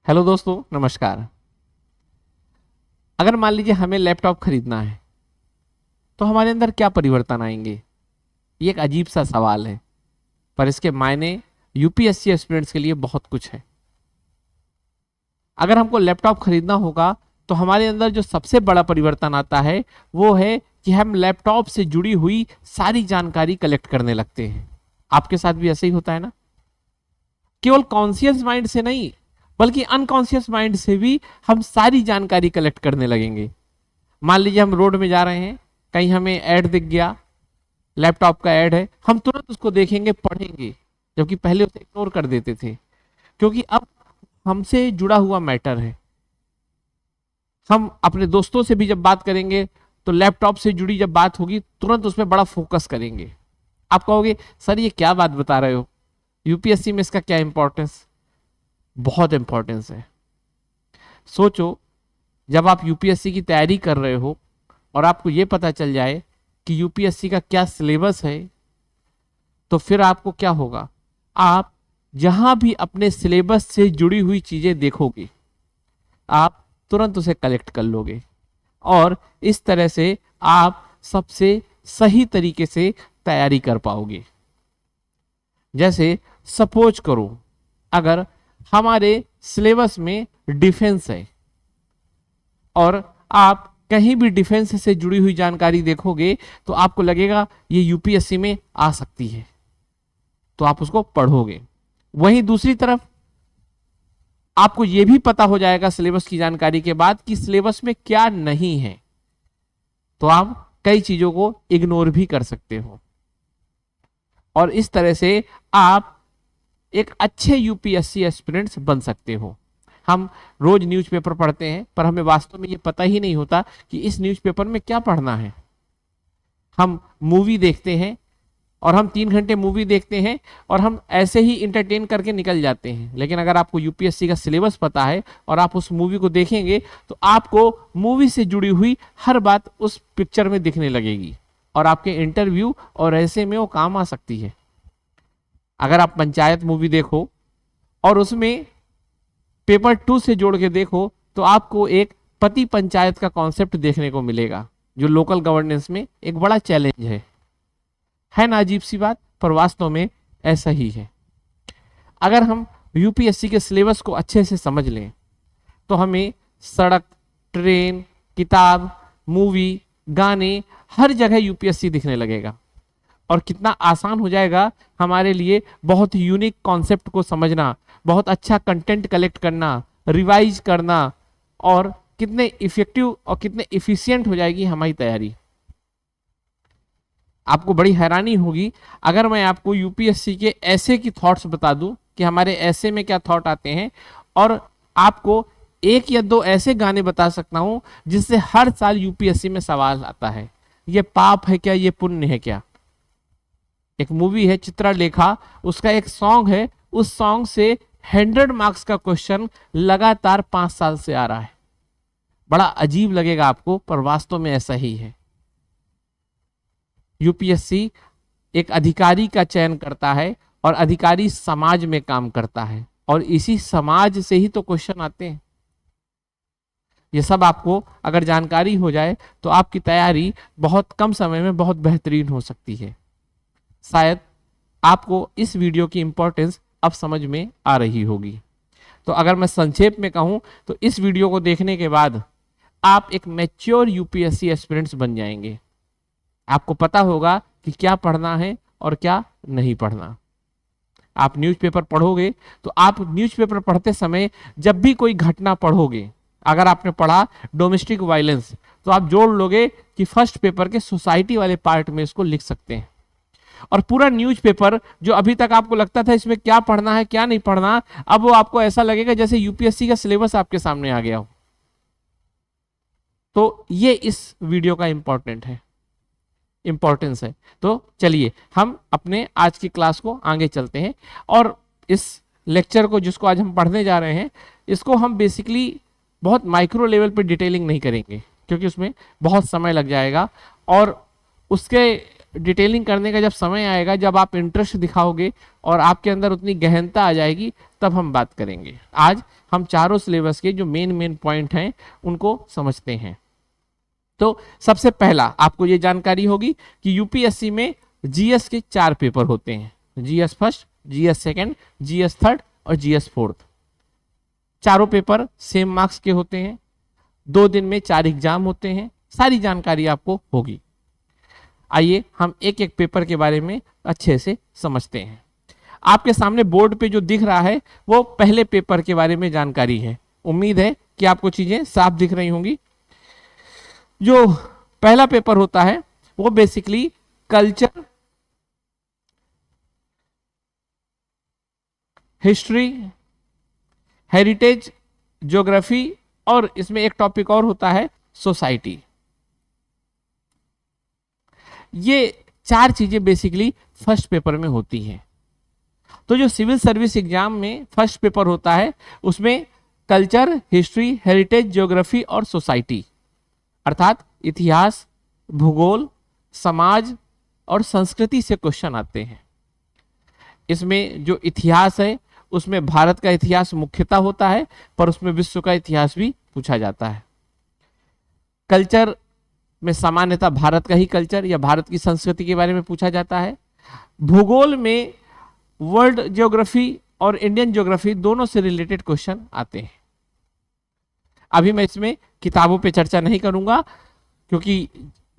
Hello दोस्तों, नमस्कार। अगर मान लीजिए हमें लैपटॉप खरीदना है तो हमारे अंदर क्या परिवर्तन आएंगे? ये एक अजीब सा सवाल है, पर इसके मायने यूपीएससी एस्पिरेंट्स के लिए बहुत कुछ है। अगर हमको लैपटॉप खरीदना होगा तो हमारे अंदर जो सबसे बड़ा परिवर्तन आता है वो है कि हम लैपटॉप से जुड़ी हुई सारी जानकारी कलेक्ट करने लगते हैं। आपके साथ भी ऐसे ही होता है ना? केवल कॉन्शियस माइंड से नहीं, बल्कि अनकॉन्शियस माइंड से भी हम सारी जानकारी कलेक्ट करने लगेंगे। मान लीजिए हम रोड में जा रहे हैं, कहीं हमें ऐड दिख गया, लैपटॉप का ऐड है, हम तुरंत उसको देखेंगे, पढ़ेंगे, जबकि पहले उसे इग्नोर कर देते थे। क्योंकि अब हमसे जुड़ा हुआ मैटर है। हम अपने दोस्तों से भी जब बात करेंगे तो लैपटॉप से जुड़ी जब बात होगी तुरंत उसमें बड़ा फोकस करेंगे। आप कहोगे सर ये क्या बात बता रहे हो, यूपीएससी में इसका क्या इंपॉर्टेंस? बहुत इंपॉर्टेंस है। सोचो, जब आप यूपीएससी की तैयारी कर रहे हो और आपको यह पता चल जाए कि यूपीएससी का क्या सिलेबस है, तो फिर आपको क्या होगा? आप जहां भी अपने सिलेबस से जुड़ी हुई चीजें देखोगे, आप तुरंत उसे कलेक्ट कर लोगे और इस तरह से आप सबसे सही तरीके से तैयारी कर पाओगे। जैसे सपोज करो, अगर हमारे सिलेबस में डिफेंस है और आप कहीं भी डिफेंस से जुड़ी हुई जानकारी देखोगे तो आपको लगेगा ये यूपीएससी में आ सकती है, तो आप उसको पढ़ोगे। वहीं दूसरी तरफ आपको यह भी पता हो जाएगा सिलेबस की जानकारी के बाद कि सिलेबस में क्या नहीं है, तो आप कई चीजों को इग्नोर भी कर सकते हो और इस तरह से आप एक अच्छे यूपीएससी एस्पिरेंट्स बन सकते हो। हम रोज न्यूज़पेपर पढ़ते हैं, पर हमें वास्तव में ये पता ही नहीं होता कि इस न्यूज़पेपर में क्या पढ़ना है। हम मूवी देखते हैं और हम 3 घंटे मूवी देखते हैं और हम ऐसे ही इंटरटेन करके निकल जाते हैं। लेकिन अगर आपको यूपीएससी का सिलेबस पता है और आप उस मूवी को देखेंगे तो आपको मूवी से जुड़ी हुई हर बात उस पिक्चर में दिखने लगेगी और आपके इंटरव्यू और ऐसे में वो काम आ सकती है। अगर आप पंचायत मूवी देखो और उसमें पेपर 2 से जोड़ के देखो तो आपको एक पति पंचायत का कॉन्सेप्ट देखने को मिलेगा, जो लोकल गवर्नेंस में एक बड़ा चैलेंज है ना? अजीब सी बात, पर वास्तव में ऐसा ही है। अगर हम यूपीएससी के सिलेबस को अच्छे से समझ लें तो हमें सड़क, ट्रेन, किताब, मूवी, गाने, हर जगह यूपीएससी दिखने लगेगा और कितना आसान हो जाएगा हमारे लिए बहुत यूनिक कॉन्सेप्ट को समझना, बहुत अच्छा कंटेंट कलेक्ट करना, रिवाइज करना, और कितने इफेक्टिव और कितने इफिशिएंट हो जाएगी हमारी तैयारी। आपको बड़ी हैरानी होगी अगर मैं आपको यूपीएससी के ऐसे की थॉट्स बता दूं कि हमारे ऐसे में क्या थॉट आते हैं, और आपको 1 या 2 ऐसे गाने बता सकता हूं जिससे हर साल यूपीएससी में सवाल आता है। ये पाप है क्या, ये पुण्य है क्या? एक मूवी है चित्रलेखा, उसका एक सॉन्ग है, उस सॉन्ग से 100 मार्क्स का क्वेश्चन लगातार 5 साल से आ रहा है। बड़ा अजीब लगेगा आपको, पर वास्तव में ऐसा ही है। यूपीएससी एक अधिकारी का चयन करता है और अधिकारी समाज में काम करता है और इसी समाज से ही तो क्वेश्चन आते हैं। ये सब आपको अगर जानकारी हो जाए तो आपकी तैयारी बहुत कम समय में बहुत बेहतरीन हो सकती है। शायद आपको इस वीडियो की इंपॉर्टेंस अब समझ में आ रही होगी। तो अगर मैं संक्षेप में कहूं तो इस वीडियो को देखने के बाद आप एक मैच्योर यूपीएससी एस्पिरेंट्स बन जाएंगे। आपको पता होगा कि क्या पढ़ना है और क्या नहीं पढ़ना। आप न्यूज़पेपर पढ़ोगे तो आप न्यूज़पेपर पढ़ते समय जब भी कोई घटना पढ़ोगे, अगर आपने पढ़ा डोमेस्टिक वायलेंस, तो आप जोड़ लोगे कि फर्स्ट पेपर के सोसाइटी वाले पार्ट में इसको लिख सकते हैं। और पूरा न्यूज़पेपर जो अभी तक आपको लगता था इसमें क्या पढ़ना है क्या नहीं पढ़ना, अब वो आपको ऐसा लगेगा जैसे यूपीएससी का सिलेबस आपके सामने आ गया हो। तो ये इस वीडियो का इंपॉर्टेंस है। तो चलिए हम अपने आज की क्लास को आगे चलते हैं और इस लेक्चर को जिसको आज हम पढ़ने जा रहे हैं, इसको हम बेसिकली बहुत माइक्रो लेवल पे डिटेलिंग नहीं करेंगे क्योंकि उसमें बहुत समय लग जाएगा और उसके डिटेलिंग करने का जब समय आएगा, जब आप इंटरेस्ट दिखाओगे और आपके अंदर उतनी गहनता आ जाएगी, तब हम बात करेंगे। आज हम चारों सिलेबस के जो मेन पॉइंट हैं उनको समझते हैं। तो सबसे पहला आपको ये जानकारी होगी कि यूपीएससी में जीएस के 4 पेपर होते हैं, GS first, GS second, GS third और जीएस फोर्थ। चारों पेपर सेम मार्क्स के होते हैं, 2 दिन में 4 एग्जाम होते हैं। सारी जानकारी आपको होगी। आइए हम एक एक पेपर के बारे में अच्छे से समझते हैं। आपके सामने बोर्ड पे जो दिख रहा है वो पहले पेपर के बारे में जानकारी है। उम्मीद है कि आपको चीजें साफ दिख रही होंगी। जो पहला पेपर होता है वो basically culture, history, heritage, geography और इसमें एक टॉपिक और होता है सोसाइटी। ये 4 चीजें बेसिकली फर्स्ट पेपर में होती हैं। तो जो सिविल सर्विस एग्जाम में फर्स्ट पेपर होता है उसमें कल्चर, हिस्ट्री, हेरिटेज, ज्योग्राफी और सोसाइटी अर्थात इतिहास, भूगोल, समाज और संस्कृति से क्वेश्चन आते हैं। इसमें जो इतिहास है उसमें भारत का इतिहास मुख्यतः होता है, पर उसमें विश्व का इतिहास भी पूछा जाता है। कल्चर में सामान्यतः भारत का ही कल्चर या भारत की संस्कृति के बारे में पूछा जाता है। भूगोल में वर्ल्ड ज्योग्राफी और इंडियन ज्योग्राफी दोनों से रिलेटेड क्वेश्चन आते हैं। अभी मैं इसमें किताबों पे चर्चा नहीं करूंगा क्योंकि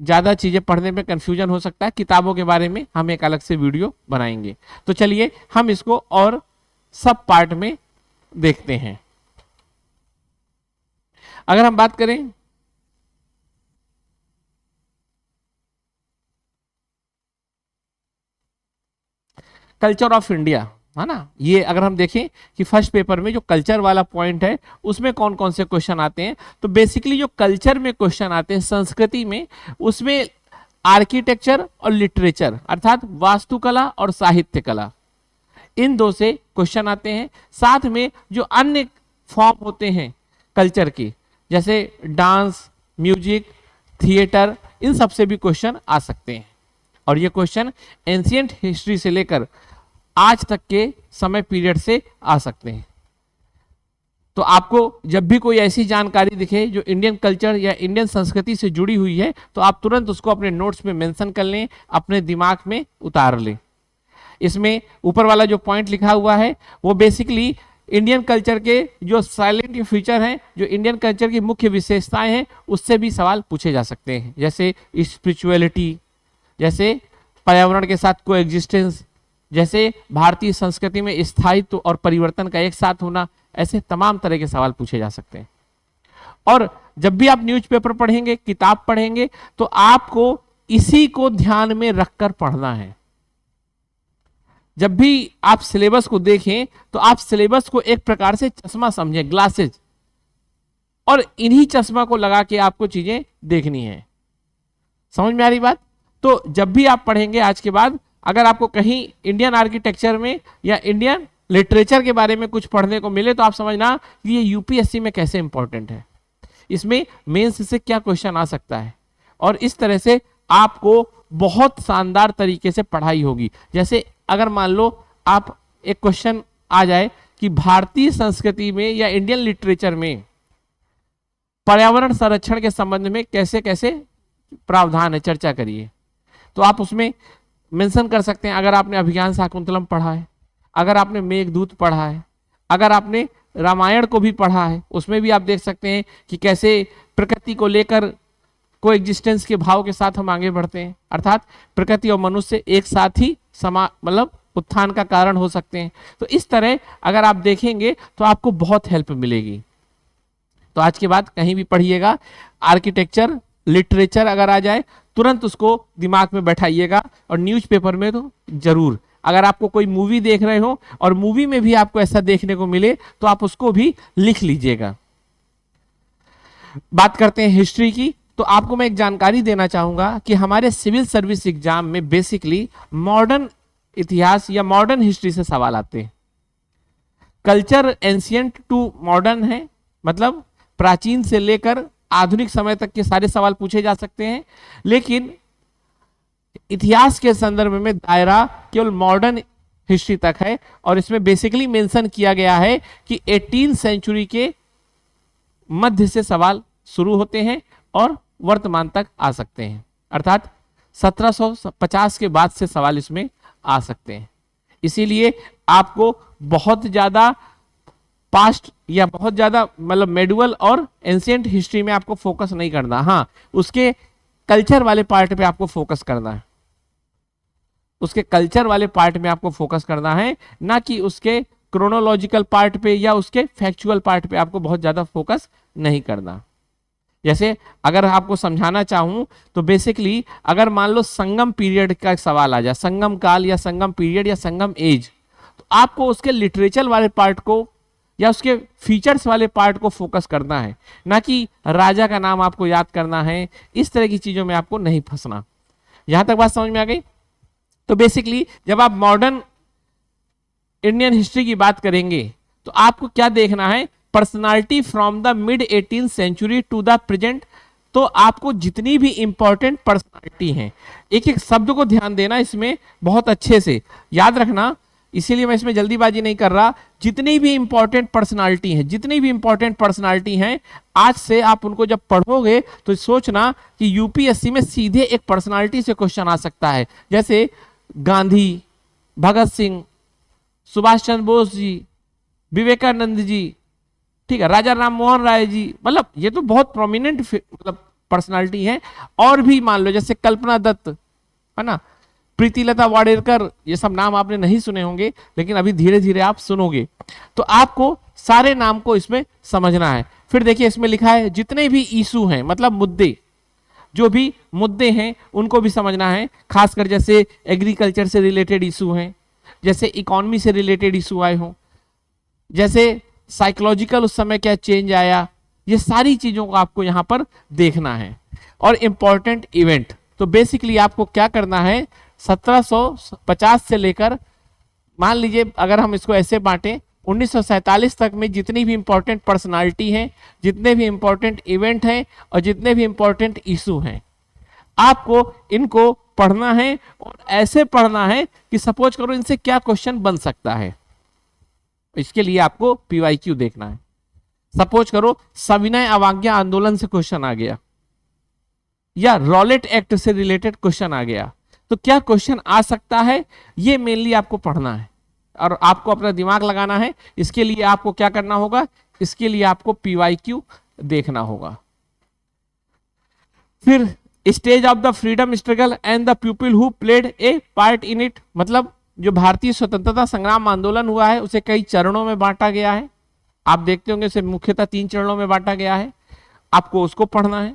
ज्यादा चीजें पढ़ने में कंफ्यूजन हो सकता है। किताबों के बारे में हम एक अलग से वीडियो बनाएंगे। तो चलिए हम इसको और सब पार्ट में देखते हैं। अगर हम बात करें कल्चर ऑफ इंडिया, है ना, ये अगर हम देखें कि फर्स्ट पेपर में जो कल्चर वाला पॉइंट है उसमें कौन कौन से क्वेश्चन आते हैं, तो बेसिकली जो कल्चर में क्वेश्चन आते हैं संस्कृति में, उसमें आर्किटेक्चर और लिटरेचर अर्थात वास्तुकला और साहित्य कला, इन 2 से क्वेश्चन आते हैं। साथ में जो अन्य फॉर्म होते हैं कल्चर के, जैसे डांस, म्यूजिक, थिएटर, इन सब से भी क्वेश्चन आ सकते हैं। और ये क्वेश्चन एंशिएंट हिस्ट्री से लेकर आज तक के समय पीरियड से आ सकते हैं। तो आपको जब भी कोई ऐसी जानकारी दिखे जो इंडियन कल्चर या इंडियन संस्कृति से जुड़ी हुई है, तो आप तुरंत उसको अपने नोट्स में मेंशन कर लें, अपने दिमाग में उतार लें। इसमें ऊपर वाला जो पॉइंट लिखा हुआ है वो बेसिकली इंडियन कल्चर के जो साइलेंट फीचर हैं, जो इंडियन कल्चर की मुख्य विशेषताएं हैं, उससे भी सवाल पूछे जा सकते हैं। जैसे स्पिरिचुअलिटी, जैसे पर्यावरण के साथ कोएग्जिस्टेंस, जैसे भारतीय संस्कृति में स्थायित्व और परिवर्तन का एक साथ होना, ऐसे तमाम तरह के सवाल पूछे जा सकते हैं। और जब भी आप न्यूज़पेपर पढ़ेंगे, किताब पढ़ेंगे, तो आपको इसी को ध्यान में रखकर पढ़ना है। जब भी आप सिलेबस को देखें तो आप सिलेबस को एक प्रकार से चश्मा समझें, ग्लासेज, और इन्हीं चश्मा को लगा के आपको चीजें देखनी है। समझ में आ रही बात? तो जब भी आप पढ़ेंगे आज के बाद, अगर आपको कहीं इंडियन आर्किटेक्चर में या इंडियन लिटरेचर के बारे में कुछ पढ़ने को मिले, तो आप समझना कि ये यूपीएससी में कैसे इंपॉर्टेंट है, इसमें मेंस से क्या क्वेश्चन आ सकता है। और इस तरह से आपको बहुत शानदार तरीके से पढ़ाई होगी। जैसे अगर मान लो आप एक क्वेश्चन आ जाए कि भारतीय संस्कृति में या इंडियन लिटरेचर में पर्यावरण संरक्षण के संबंध में कैसे कैसे प्रावधान है, चर्चा करिए, तो आप उसमें मेंशन कर सकते हैं। अगर आपने अभिज्ञान शाकुंतलम पढ़ा है, अगर आपने मेघदूत पढ़ा है, अगर आपने रामायण को भी पढ़ा है, उसमें भी आप देख सकते हैं कि कैसे प्रकृति को लेकर कोएग्जिस्टेंस के भाव के साथ हम आगे बढ़ते हैं, अर्थात प्रकृति और मनुष्य एक साथ ही मतलब उत्थान का कारण हो सकते हैं। तो इस तरह अगर आप देखेंगे तो आपको बहुत हेल्प मिलेगी। तो आज के बाद कहीं भी पढ़िएगा, आर्किटेक्चर, लिटरेचर अगर आ जाए, तुरंत उसको दिमाग में बैठाइएगा। और न्यूज़पेपर में तो जरूर, अगर आपको कोई मूवी देख रहे हो और मूवी में भी आपको ऐसा देखने को मिले, तो आप उसको भी लिख लीजिएगा। बात करते हैं हिस्ट्री की, तो आपको मैं एक जानकारी देना चाहूंगा कि हमारे सिविल सर्विस एग्जाम में बेसिकली मॉडर्न इतिहास या मॉडर्न हिस्ट्री से सवाल आते हैं। कल्चर एंशिएंट टू मॉडर्न है, मतलब प्राचीन से लेकर आधुनिक समय तक के सारे सवाल पूछे जा सकते हैं। लेकिन इतिहास के संदर्भ में दायरा केवल मॉडर्न हिस्ट्री तक है और इसमें बेसिकली मेंशन किया गया है कि 18 सेंचुरी के मध्य से सवाल शुरू होते हैं और वर्तमान तक आ सकते हैं, अर्थात 1750 के बाद से सवाल इसमें आ सकते हैं। इसीलिए आपको बहुत ज्यादा पास्ट या बहुत ज्यादा मतलब मेडुअल और एंशिएंट हिस्ट्री में आपको फोकस नहीं करना, हाँ उसके कल्चर वाले पार्ट पे आपको फोकस करना है, उसके कल्चर वाले पार्ट में आपको फोकस करना है, ना कि उसके क्रोनोलॉजिकल पार्ट पे या उसके फैक्चुअल पार्ट पे आपको बहुत ज्यादा फोकस नहीं करना। जैसे अगर आपको समझाना चाहूं तो बेसिकली अगर मान लो संगम पीरियड का सवाल आ जाए, संगम काल या संगम पीरियड या संगम एज, तो आपको उसके लिटरेचर वाले पार्ट को या उसके फीचर्स वाले पार्ट को फोकस करना है, ना कि राजा का नाम आपको याद करना है। इस तरह की चीजों में आपको नहीं फंसना। यहां तक बात समझ में आ गई? तो बेसिकली जब आप मॉडर्न इंडियन हिस्ट्री की बात करेंगे तो आपको क्या देखना है, personality from the mid 18th century to the present. तो आपको जितनी भी इंपॉर्टेंट पर्सनालिटी हैं, एक एक शब्द को ध्यान देना, इसमें बहुत अच्छे से याद रखना, इसीलिए मैं इसमें जल्दीबाजी नहीं कर रहा। जितनी भी इंपॉर्टेंट पर्सनालिटी हैं, जितनी भी इंपॉर्टेंट पर्सनालिटी हैं, आज से आप उनको जब पढ़ोगे तो सोचना कि यूपीएससी में सीधे एक पर्सनालिटी से क्वेश्चन आ सकता है, जैसे गांधी, भगत सिंह, सुभाष चंद्र बोस जी, विवेकानंद जी, ठीक है, राजा राम मोहन राय जी, मतलब ये तो बहुत प्रोमिनेंट मतलब पर्सनालिटी है। और भी मान लो जैसे कल्पना दत्त, है ना, प्रीतिलता वाडेकर, ये सब नाम आपने नहीं सुने होंगे लेकिन अभी धीरे धीरे आप सुनोगे। तो आपको सारे नाम को इसमें समझना है। फिर देखिए इसमें लिखा है जितने भी इशू हैं, मतलब मुद्दे, जो भी मुद्दे हैं उनको भी समझना है, खासकर जैसे एग्रीकल्चर से रिलेटेड इशू हैं, जैसे इकोनॉमी से रिलेटेड इशू आए हों, जैसे साइकोलॉजिकल उस समय क्या चेंज आया, ये सारी चीजों को आपको यहां पर देखना है। और इंपॉर्टेंट इवेंट, तो बेसिकली आपको क्या करना है, 1750 से लेकर मान लीजिए अगर हम इसको ऐसे बांटें 1947 तक में जितनी भी इंपॉर्टेंट पर्सनालिटी हैं, जितने भी इंपॉर्टेंट इवेंट हैं और जितने भी इंपॉर्टेंट इशू हैं, आपको इनको पढ़ना है और ऐसे पढ़ना है कि सपोज करो इनसे क्या क्वेश्चन बन सकता है। इसके लिए आपको पीवाईक्यू देखना है। सपोज करो सविनय अवज्ञा आंदोलन से क्वेश्चन आ गया या रॉलेट एक्ट से रिलेटेड क्वेश्चन आ गया, तो क्या क्वेश्चन आ सकता है, ये मेनली आपको पढ़ना है और आपको अपना दिमाग लगाना है। इसके लिए आपको क्या करना होगा, इसके लिए आपको पीवाईक्यू देखना होगा। फिर stage of the freedom struggle and the people who played a part in it, मतलब जो भारतीय स्वतंत्रता संग्राम आंदोलन हुआ है उसे कई चरणों में बांटा गया है। आप देखते होंगे उसे मुख्यतः 3 चरणों में बांटा गया है, आपको उसको पढ़ना है।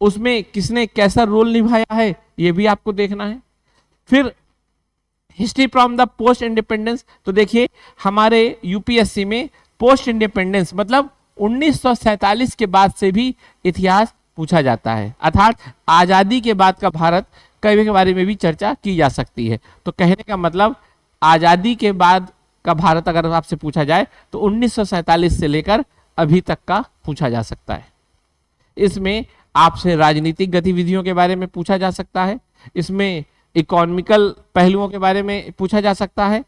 उसमें किसने कैसा रोल निभाया है ये भी आपको देखना है। फिर history from the post independence, तो देखिए हमारे यूपीएससी में पोस्ट इंडिपेंडेंस मतलब 1947 के बाद से भी इतिहास पूछा जाता है, अर्थात आजादी के बाद का भारत के बारे में भी चर्चा की जा सकती है। तो कहने का मतलब आजादी के बाद का भारत अगर आपसे पूछा जाए तो 1947 से लेकर अभी तक का पूछा जा सकता है। इसमें आपसे राजनीतिक गतिविधियों के बारे में पूछा जा सकता है, इसमें इकोनॉमिकल पहलुओं के बारे में पूछा जा सकता है,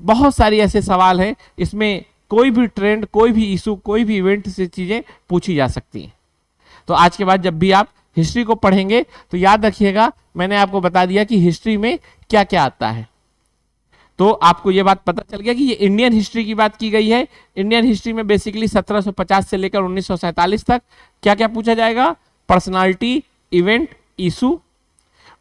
बहुत सारी ऐसे सवाल हैं। इसमें कोई भी ट्रेंड, कोई भी इशू, कोई भी इवेंट से चीजें पूछी जा सकती हैं। तो आज के बाद जब भी आप हिस्ट्री को पढ़ेंगे तो याद रखिएगा, मैंने आपको बता दिया कि हिस्ट्री में क्या क्या आता है। तो आपको यह बात पता चल गया कि ये इंडियन हिस्ट्री की बात की गई है। इंडियन हिस्ट्री में बेसिकली 1750 से लेकर 1947 तक क्या क्या पूछा जाएगा, पर्सनालिटी, इवेंट, इशू।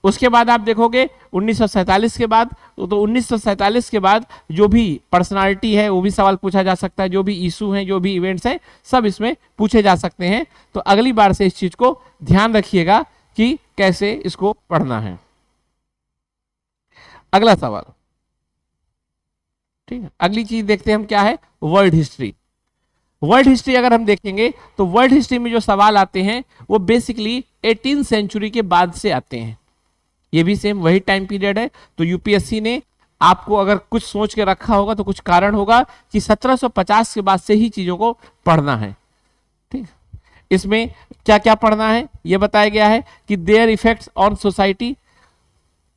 उसके बाद आप देखोगे 1947 के बाद, तो 1947 के बाद जो भी पर्सनालिटी है वो भी सवाल पूछा जा सकता है, जो भी इशू हैं, जो भी इवेंट्स हैं, सब इसमें पूछे जा सकते हैं। तो अगली बार से इस चीज को ध्यान रखिएगा कि कैसे इसको पढ़ना है। अगला सवाल, ठीक है, अगली चीज देखते हैं हम क्या है, वर्ल्ड हिस्ट्री। वर्ल्ड हिस्ट्री अगर हम देखेंगे तो वर्ल्ड हिस्ट्री में जो सवाल आते हैं वो बेसिकली 18th सेंचुरी के बाद से आते हैं। ये भी सेम वही टाइम पीरियड है। तो यूपीएससी ने आपको अगर कुछ सोच के रखा होगा तो कुछ कारण होगा कि 1750 के बाद से ही चीजों को पढ़ना है। ठीक, इसमें क्या क्या पढ़ना है ये बताया गया है कि there effects on society,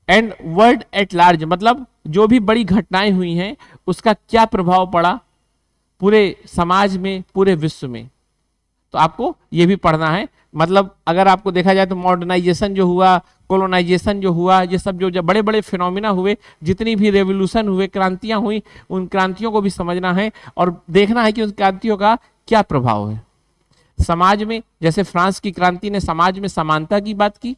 and world at large, मतलब जो भी बड़ी घटनाएं हुई हैं उसका क्या प्रभाव पड़ा पूरे समाज में, पूरे विश्व में। तो आपको ये भी पढ़ना है। मतलब अगर आपको देखा जाए तो मॉडर्नाइजेशन जो हुआ, कोलोनाइजेशन जो हुआ, ये सब जो बड़े बड़े फिनोमिना हुए, जितनी भी रेवोल्यूशन हुए, क्रांतियां हुई, उन क्रांतियों को भी समझना है और देखना है कि उन क्रांतियों का क्या प्रभाव है समाज में। जैसे फ्रांस की क्रांति ने समाज में समानता की बात की,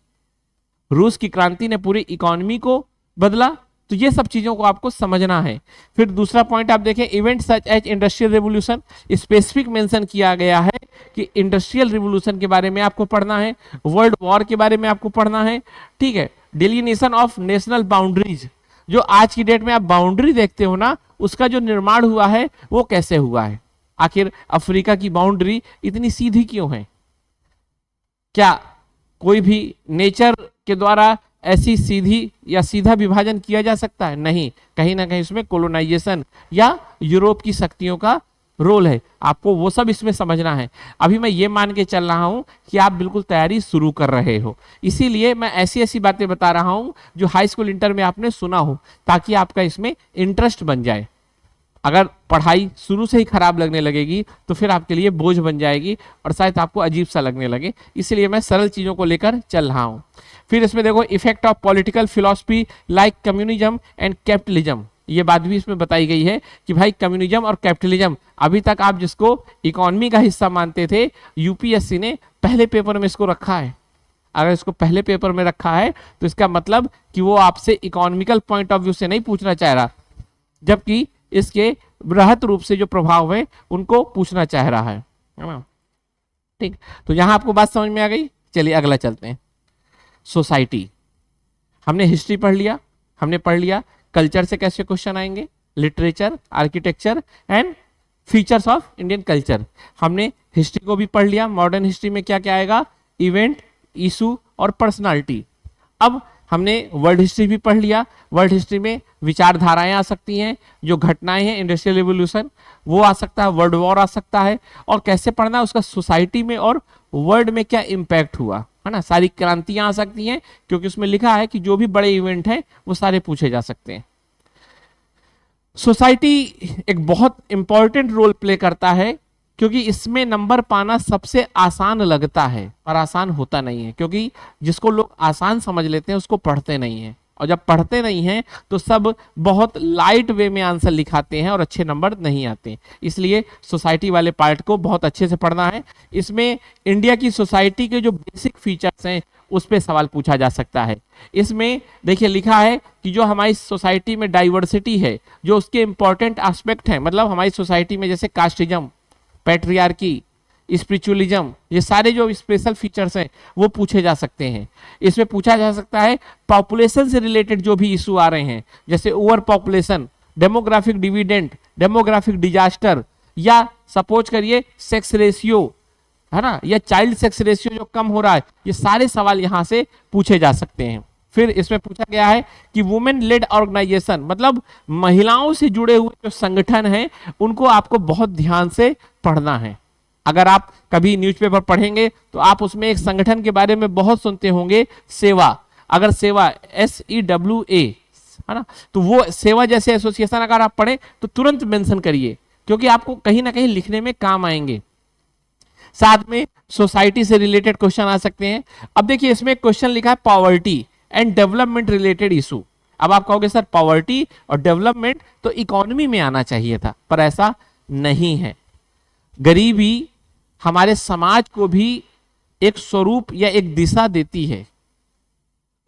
रूस की क्रांति ने पूरी इकोनॉमी को बदला। तो ये सब चीजों को आपको समझना है। फिर दूसरा पॉइंट आप देखें, event such as industrial revolution, specific mention किया गया है कि इंडस्ट्रियल रिवोल्यूशन के बारे में आपको पढ़ना है, वर्ल्ड वॉर के बारे में आपको पढ़ना है, ठीक है। डिलीनिएशन ऑफ नेशनल बाउंड्रीज, जो आज की डेट में आप बाउंड्री देखते हो ना, उसका जो निर्माण हुआ है वो कैसे हुआ है। आखिर अफ्रीका की बाउंड्री इतनी सीधी क्यों है? क्या कोई भी नेचर के द्वारा ऐसी सीधी या सीधा विभाजन किया जा सकता है? नहीं, कहीं ना कहीं इसमें कोलोनाइजेशन या यूरोप की शक्तियों का रोल है। आपको वो सब इसमें समझना है। अभी मैं ये मान के चल रहा हूं कि आप बिल्कुल तैयारी शुरू कर रहे हो, इसीलिए मैं ऐसी ऐसी बातें बता रहा हूं जो हाई स्कूल इंटर में आपने सुना हो, ताकि आपका इसमें इंटरेस्ट बन जाए। अगर पढ़ाई शुरू से ही खराब लगने लगेगी तो फिर आपके लिए बोझ बन जाएगी और शायद आपको अजीब सा लगने लगे, इसलिए मैं सरल चीजों को लेकर चल रहा हूं। फिर इसमें देखो, effect of political philosophy like communism and capitalism, ये बात भी इसमें बताई गई है कि भाई कम्युनिज्म और कैपिटलिज्म, अभी तक आप जिसको इकोनॉमी का हिस्सा मानते थे, यूपीएससी ने पहले पेपर में इसको रखा है। अगर इसको पहले पेपर में रखा है तो इसका मतलब कि वो आपसे इकोनॉमिकल पॉइंट ऑफ व्यू से नहीं पूछना चाह रहा, जबकि इसके बृहत रूप से जो प्रभाव है उनको पूछना चाह रहा है ना। ठीक, तो यहां आपको बात समझ में आ गई। चलिए अगला चलते हैं। सोसाइटी, हमने हिस्ट्री पढ़ लिया, हमने पढ़ लिया कल्चर से कैसे क्वेश्चन आएंगे, literature, architecture and features of Indian culture. हमने हिस्ट्री को भी पढ़ लिया, मॉडर्न हिस्ट्री में क्या क्या आएगा, इवेंट, इशू और पर्सनालिटी। अब हमने वर्ल्ड हिस्ट्री भी पढ़ लिया, वर्ल्ड हिस्ट्री में विचारधाराएं आ सकती हैं, जो घटनाएं हैं, इंडस्ट्रियल रिवोल्यूशन वो आ सकता है, वर्ल्ड वॉर आ सकता है, और कैसे पढ़ना है उसका सोसाइटी में और वर्ल्ड में क्या इंपैक्ट हुआ है ना। सारी क्रांतियां आ सकती हैं, क्योंकि उसमें लिखा है कि जो भी बड़े इवेंट हैं वो सारे पूछे जा सकते हैं। सोसाइटी एक बहुत इंपॉर्टेंट रोल प्ले करता है, क्योंकि इसमें नंबर पाना सबसे आसान लगता है पर आसान होता नहीं है, क्योंकि जिसको लोग आसान समझ लेते हैं उसको पढ़ते नहीं हैं, और जब पढ़ते नहीं हैं तो सब बहुत लाइट वे में आंसर लिखाते हैं और अच्छे नंबर नहीं आते। इसलिए सोसाइटी वाले पार्ट को बहुत अच्छे से पढ़ना है। इसमें इंडिया की सोसाइटी के जो बेसिक फीचर्स हैं उस पर सवाल पूछा जा सकता है। इसमें देखिए लिखा है कि जो हमारी सोसाइटी में डाइवर्सिटी है, जो उसके इंपॉर्टेंट एस्पेक्ट है, मतलब हमारी सोसाइटी में जैसे कास्टिज्म, पैट्रियार्की, स्पिरिचुअलिज्म, ये सारे जो स्पेशल फीचर्स हैं वो पूछे जा सकते हैं। इसमें पूछा जा सकता है पॉपुलेशन से रिलेटेड जो भी इशू आ रहे हैं, जैसे over population, demographic dividend, demographic disaster, या सपोज करिए सेक्स रेशियो है ना, या चाइल्ड सेक्स रेशियो जो कम हो रहा है, ये सारे सवाल यहां से पूछे जा सकते हैं। फिर इसमें पूछा गया है कि वुमेन लेड ऑर्गेनाइजेशन, मतलब महिलाओं से जुड़े हुए जो संगठन हैं उनको आपको बहुत ध्यान से पढ़ना है। अगर आप कभी न्यूज़पेपर पढ़ेंगे तो आप उसमें एक संगठन के बारे में बहुत सुनते होंगे, सेवा। अगर सेवा SEWA है ना, तो वो सेवा जैसे एसोसिएशन अगर आप पढ़े तो तुरंत मेंशन करिए, क्योंकि आपको कहीं ना कहीं लिखने में काम आएंगे। साथ में सोसाइटी से रिलेटेड क्वेश्चन आ सकते हैं। अब देखिए इसमें क्वेश्चन लिखा है poverty and development related issue. अब आप कहोगे सर पॉवर्टी और डेवलपमेंट तो इकोनॉमी में आना चाहिए था, पर ऐसा नहीं है। गरीबी हमारे समाज को भी एक स्वरूप या एक दिशा देती है,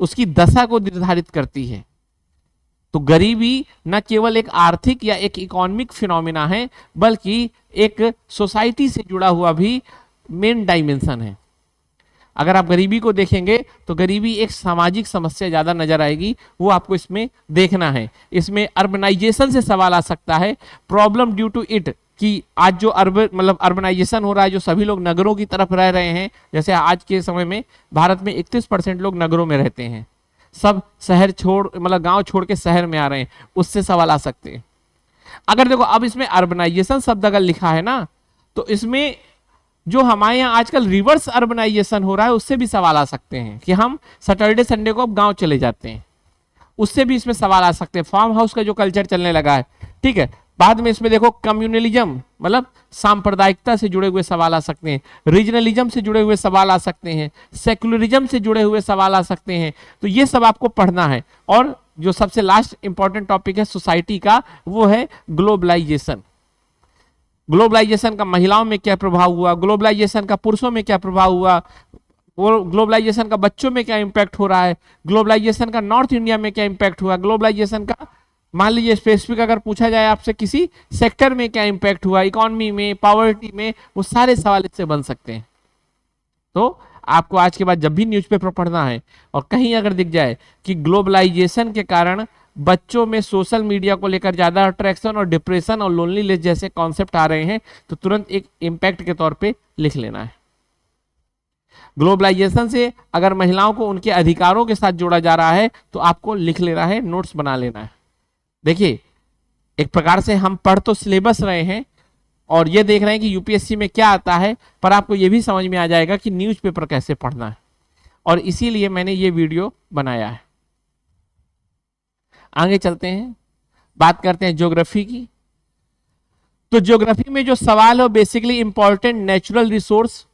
उसकी दशा को निर्धारित करती है। तो गरीबी न केवल एक आर्थिक या एक इकोनॉमिक फिनोमिना है, बल्कि एक सोसाइटी से जुड़ा हुआ भी मेन डायमेंशन है। अगर आप गरीबी को देखेंगे तो गरीबी एक सामाजिक समस्या ज्यादा नजर आएगी, वो आपको इसमें देखना है। इसमें अर्बनाइजेशन से सवाल आ सकता है, प्रॉब्लम ड्यू टू इट, कि आज जो अर्बनाइजेशन हो रहा है, जो सभी लोग नगरों की तरफ रह रहे हैं, जैसे आज के समय में भारत में 31% लोग नगरों में रहते हैं, सब शहर छोड़ मतलब गांव छोड़ के शहर में आ रहे हैं, उससे सवाल आ सकते हैं। अगर देखो अब इसमें अर्बनाइजेशन शब्द अगर लिखा है ना, तो इसमें जो हमारे यहाँ आजकल रिवर्स अर्बनाइजेशन हो रहा है उससे भी सवाल आ सकते हैं, कि हम सैटरडे संडे को अब गांव चले जाते हैं। उससे भी इसमें सवाल आ सकते हैं। फार्म हाउस का जो कल्चर चलने लगा है, ठीक है। बाद में इसमें देखो कम्युनलिज्म मतलब सांप्रदायिकता से जुड़े हुए सवाल आ सकते हैं, रीजनलिज्म से जुड़े हुए सवाल आ सकते हैं, सेकुलरिज्म से जुड़े हुए सवाल आ सकते हैं। तो ये सब आपको पढ़ना है। और जो सबसे लास्ट इंपॉर्टेंट टॉपिक है सोसाइटी का, वो है ग्लोबलाइजेशन। ग्लोबलाइजेशन का महिलाओं में क्या प्रभाव हुआ, ग्लोबलाइजेशन का पुरुषों में क्या प्रभाव हुआ, ग्लोबलाइजेशन का बच्चों में क्या इंपैक्ट हो रहा है, ग्लोबलाइजेशन का नॉर्थ इंडिया में क्या इंपैक्ट हुआ, ग्लोबलाइजेशन का मान लीजिए स्पेसिफिक अगर पूछा जाए आपसे किसी सेक्टर में क्या इंपैक्ट हुआ, इकोनॉमी में, पॉवर्टी में, वो सारे सवाल इससे बन सकते हैं। तो आपको आज के बाद जब भी न्यूज़पेपर पढ़ना है और कहीं अगर दिख जाए कि ग्लोबलाइजेशन के कारण बच्चों में सोशल मीडिया को लेकर ज्यादा अट्रैक्शन और डिप्रेशन और लोनलीनेस जैसे कॉन्सेप्ट आ रहे हैं, तो तुरंत एक इंपैक्ट के तौर पे लिख लेना है। ग्लोबलाइजेशन से अगर महिलाओं को उनके अधिकारों के साथ जोड़ा जा रहा है तो आपको लिख लेना है, नोट्स बना लेना है। देखिए एक प्रकार से हम पढ़ तो सिलेबस रहे हैं और ये देख रहे हैं कि यूपीएससी में क्या आता है, पर आपको ये भी समझ में आ जाएगा कि न्यूज़पेपर कैसे पढ़ना है, और इसीलिए मैंने ये वीडियो बनाया है। आगे चलते हैं, बात करते हैं ज्योग्राफी की। तो ज्योग्राफी में जो सवाल है बेसिकली इंपॉर्टेंट नेचुरल रिसोर्स,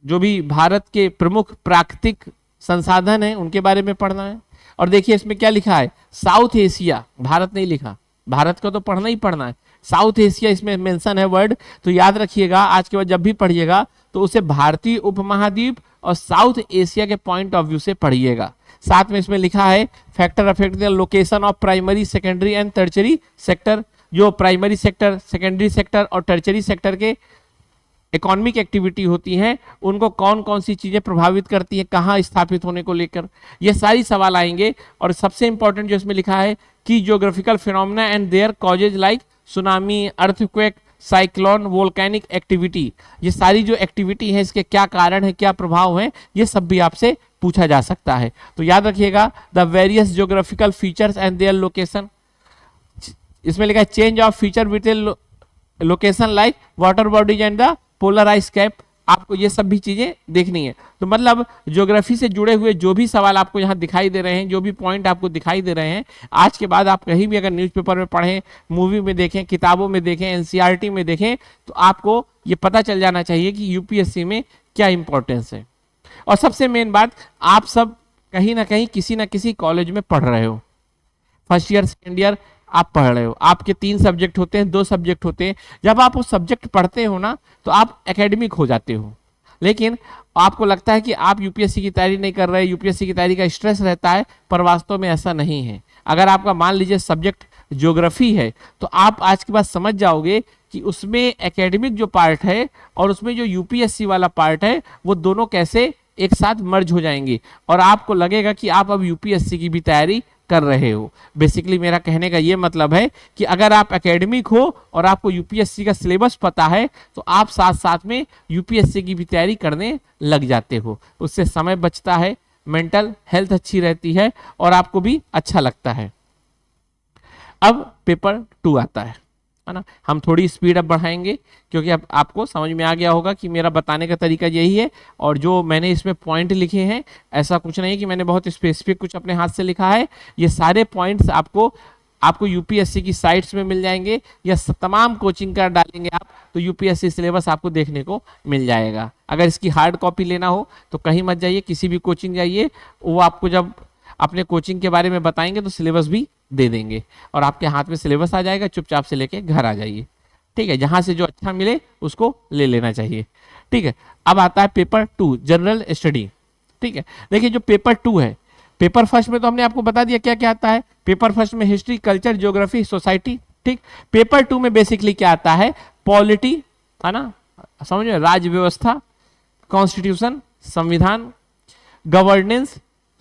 जो भी भारत के प्रमुख प्राकृतिक संसाधन हैं उनके बारे में पढ़ना है। और देखिए इसमें क्या लिखा है, साउथ एशिया, भारत नहीं लिखा, भारत को तो पढ़ना ही पढ़ना है, साउथ एशिया इसमें मेंशन है वर्ड। तो याद रखिएगा आज के बाद जब भी पढ़िएगा तो उसे भारतीय उपमहाद्वीप और साउथ एशिया के पॉइंट ऑफ व्यू से पढ़िएगा। साथ में इसमें लिखा है factor affect the location of primary, secondary and tertiary sector. जो प्राइमरी सेक्टर, सेकेंडरी सेक्टर और टर्चरी सेक्टर के इकोनॉमिक एक्टिविटी होती हैं, उनको कौन कौन सी चीजें प्रभावित करती हैं, कहाँ स्थापित होने को लेकर, ये सारी सवाल आएंगे। और सबसे इंपॉर्टेंट जो इसमें लिखा है कि geographical phenomena and their causes like tsunami, earthquake, cyclone, volcanic activity, ये सारी जो एक्टिविटी है इसके क्या कारण है, क्या प्रभाव है, ये सब भी आपसे पूछा जा सकता है। तो याद रखिएगा the various geographical features and their location. इसमें लिखा है change of feature with location like water bodies and the polar ice cap. आपको ये सब भी चीजें देखनी है। तो मतलब ज्योग्राफी से जुड़े हुए जो भी सवाल आपको यहाँ दिखाई दे रहे हैं, जो भी पॉइंट आपको दिखाई दे रहे हैं, आज के बाद आप कहीं भी अगर न्यूज़पेपर में पढ़ें, मूवी में देखें, किताबों में देखें, एनसीईआरटी में देखें, तो आपको ये पता चल जाना चाहिए कि यूपीएससी में क्या इंपॉर्टेंस है। और सबसे मेन बात, आप सब कहीं ना कहीं किसी ना किसी कॉलेज में पढ़ रहे हो, फर्स्ट ईयर सेकेंड ईयर आप पढ़ रहे हो, आपके 3 सब्जेक्ट होते हैं, 2 सब्जेक्ट होते हैं। जब आप वो सब्जेक्ट पढ़ते हो ना तो आप एकेडमिक हो जाते हो, लेकिन आपको लगता है कि आप यूपीएससी की तैयारी नहीं कर रहे, यूपीएससी की तैयारी का स्ट्रेस रहता है, पर वास्तव में ऐसा नहीं है। अगर आपका मान लीजिए सब्जेक्ट ज्योग्राफी है तो आप आज के बाद समझ जाओगे कि उसमें एकेडमिक जो पार्ट है और उसमें जो यूपीएससी वाला पार्ट है वो दोनों कैसे एक साथ मर्ज हो जाएंगे, और आपको लगेगा कि आप अब यूपीएससी की भी तैयारी कर रहे हो। बेसिकली मेरा कहने का ये मतलब है कि अगर आप एकेडमिक हो और आपको यूपीएससी का सिलेबस पता है तो आप साथ साथ में यूपीएससी की भी तैयारी करने लग जाते हो। उससे समय बचता है, मेंटल हेल्थ अच्छी रहती है और आपको भी अच्छा लगता है। अब पेपर 2 आता है ना। हम थोड़ी स्पीड अप बढ़ाएंगे क्योंकि अब आपको समझ में आ गया होगा कि मेरा बताने का तरीका यही है। और जो मैंने इसमें पॉइंट लिखे हैं, ऐसा कुछ नहीं कि मैंने बहुत स्पेसिफिक कुछ अपने हाथ से लिखा है। ये सारे पॉइंट्स आपको यूपीएससी की साइट्स में मिल जाएंगे, या तमाम कोचिंग का डालेंगे आप तो यूपीएससी सिलेबस आपको देखने को मिल जाएगा। अगर इसकी हार्ड कॉपी लेना हो तो कहीं मत जाइए, किसी भी कोचिंग जाइए, वो आपको जब अपने कोचिंग के बारे में बताएंगे तो सिलेबस भी दे देंगे और आपके हाथ में सिलेबस आ जाएगा, चुपचाप से लेके घर आ जाइए। ठीक है, जहां से जो अच्छा मिले उसको ले लेना चाहिए। ठीक है, अब आता है पेपर 2 जनरल स्टडी। ठीक है, देखिए जो पेपर 2 है, पेपर फर्स्ट में तो हमने आपको बता दिया क्या क्या आता है। पेपर फर्स्ट में हिस्ट्री, कल्चर, ज्योग्राफी, सोसाइटी। ठीक, पेपर 2 में बेसिकली क्या आता है, पॉलिटी, है ना, समझ में, राज्य व्यवस्था, कॉन्स्टिट्यूशन, संविधान, गवर्नेंस,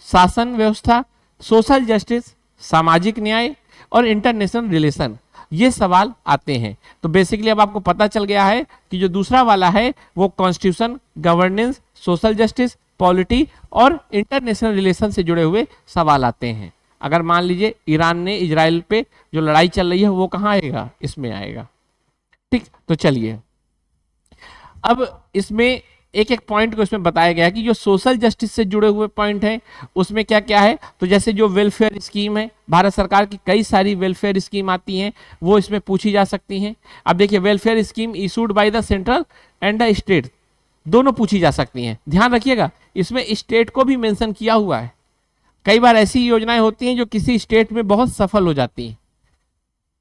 शासन व्यवस्था, सोशल जस्टिस, सामाजिक न्याय और इंटरनेशनल रिलेशन, ये सवाल आते हैं। तो बेसिकली अब आपको पता चल गया है कि जो दूसरा वाला है वो constitution, governance, social justice, polity और इंटरनेशनल रिलेशन से जुड़े हुए सवाल आते हैं। अगर मान लीजिए ईरान ने इजराइल पे जो लड़ाई चल रही है वो कहाँ आएगा, इसमें आएगा। ठीक, तो चलिए अब इसमें एक एक पॉइंट को इसमें बताया गया है कि जो सोशल जस्टिस से जुड़े हुए पॉइंट हैं उसमें क्या क्या है। तो जैसे जो वेलफेयर स्कीम है, भारत सरकार की कई सारी वेलफेयर स्कीम आती हैं, वो इसमें पूछी जा सकती हैं। अब देखिए, welfare scheme issued by the central and the state, दोनों पूछी जा सकती हैं। ध्यान रखिएगा, इसमें स्टेट को भी मेंशन किया हुआ है। कई बार ऐसी योजनाएं होती हैं जो किसी स्टेट में बहुत सफल हो जाती हैं,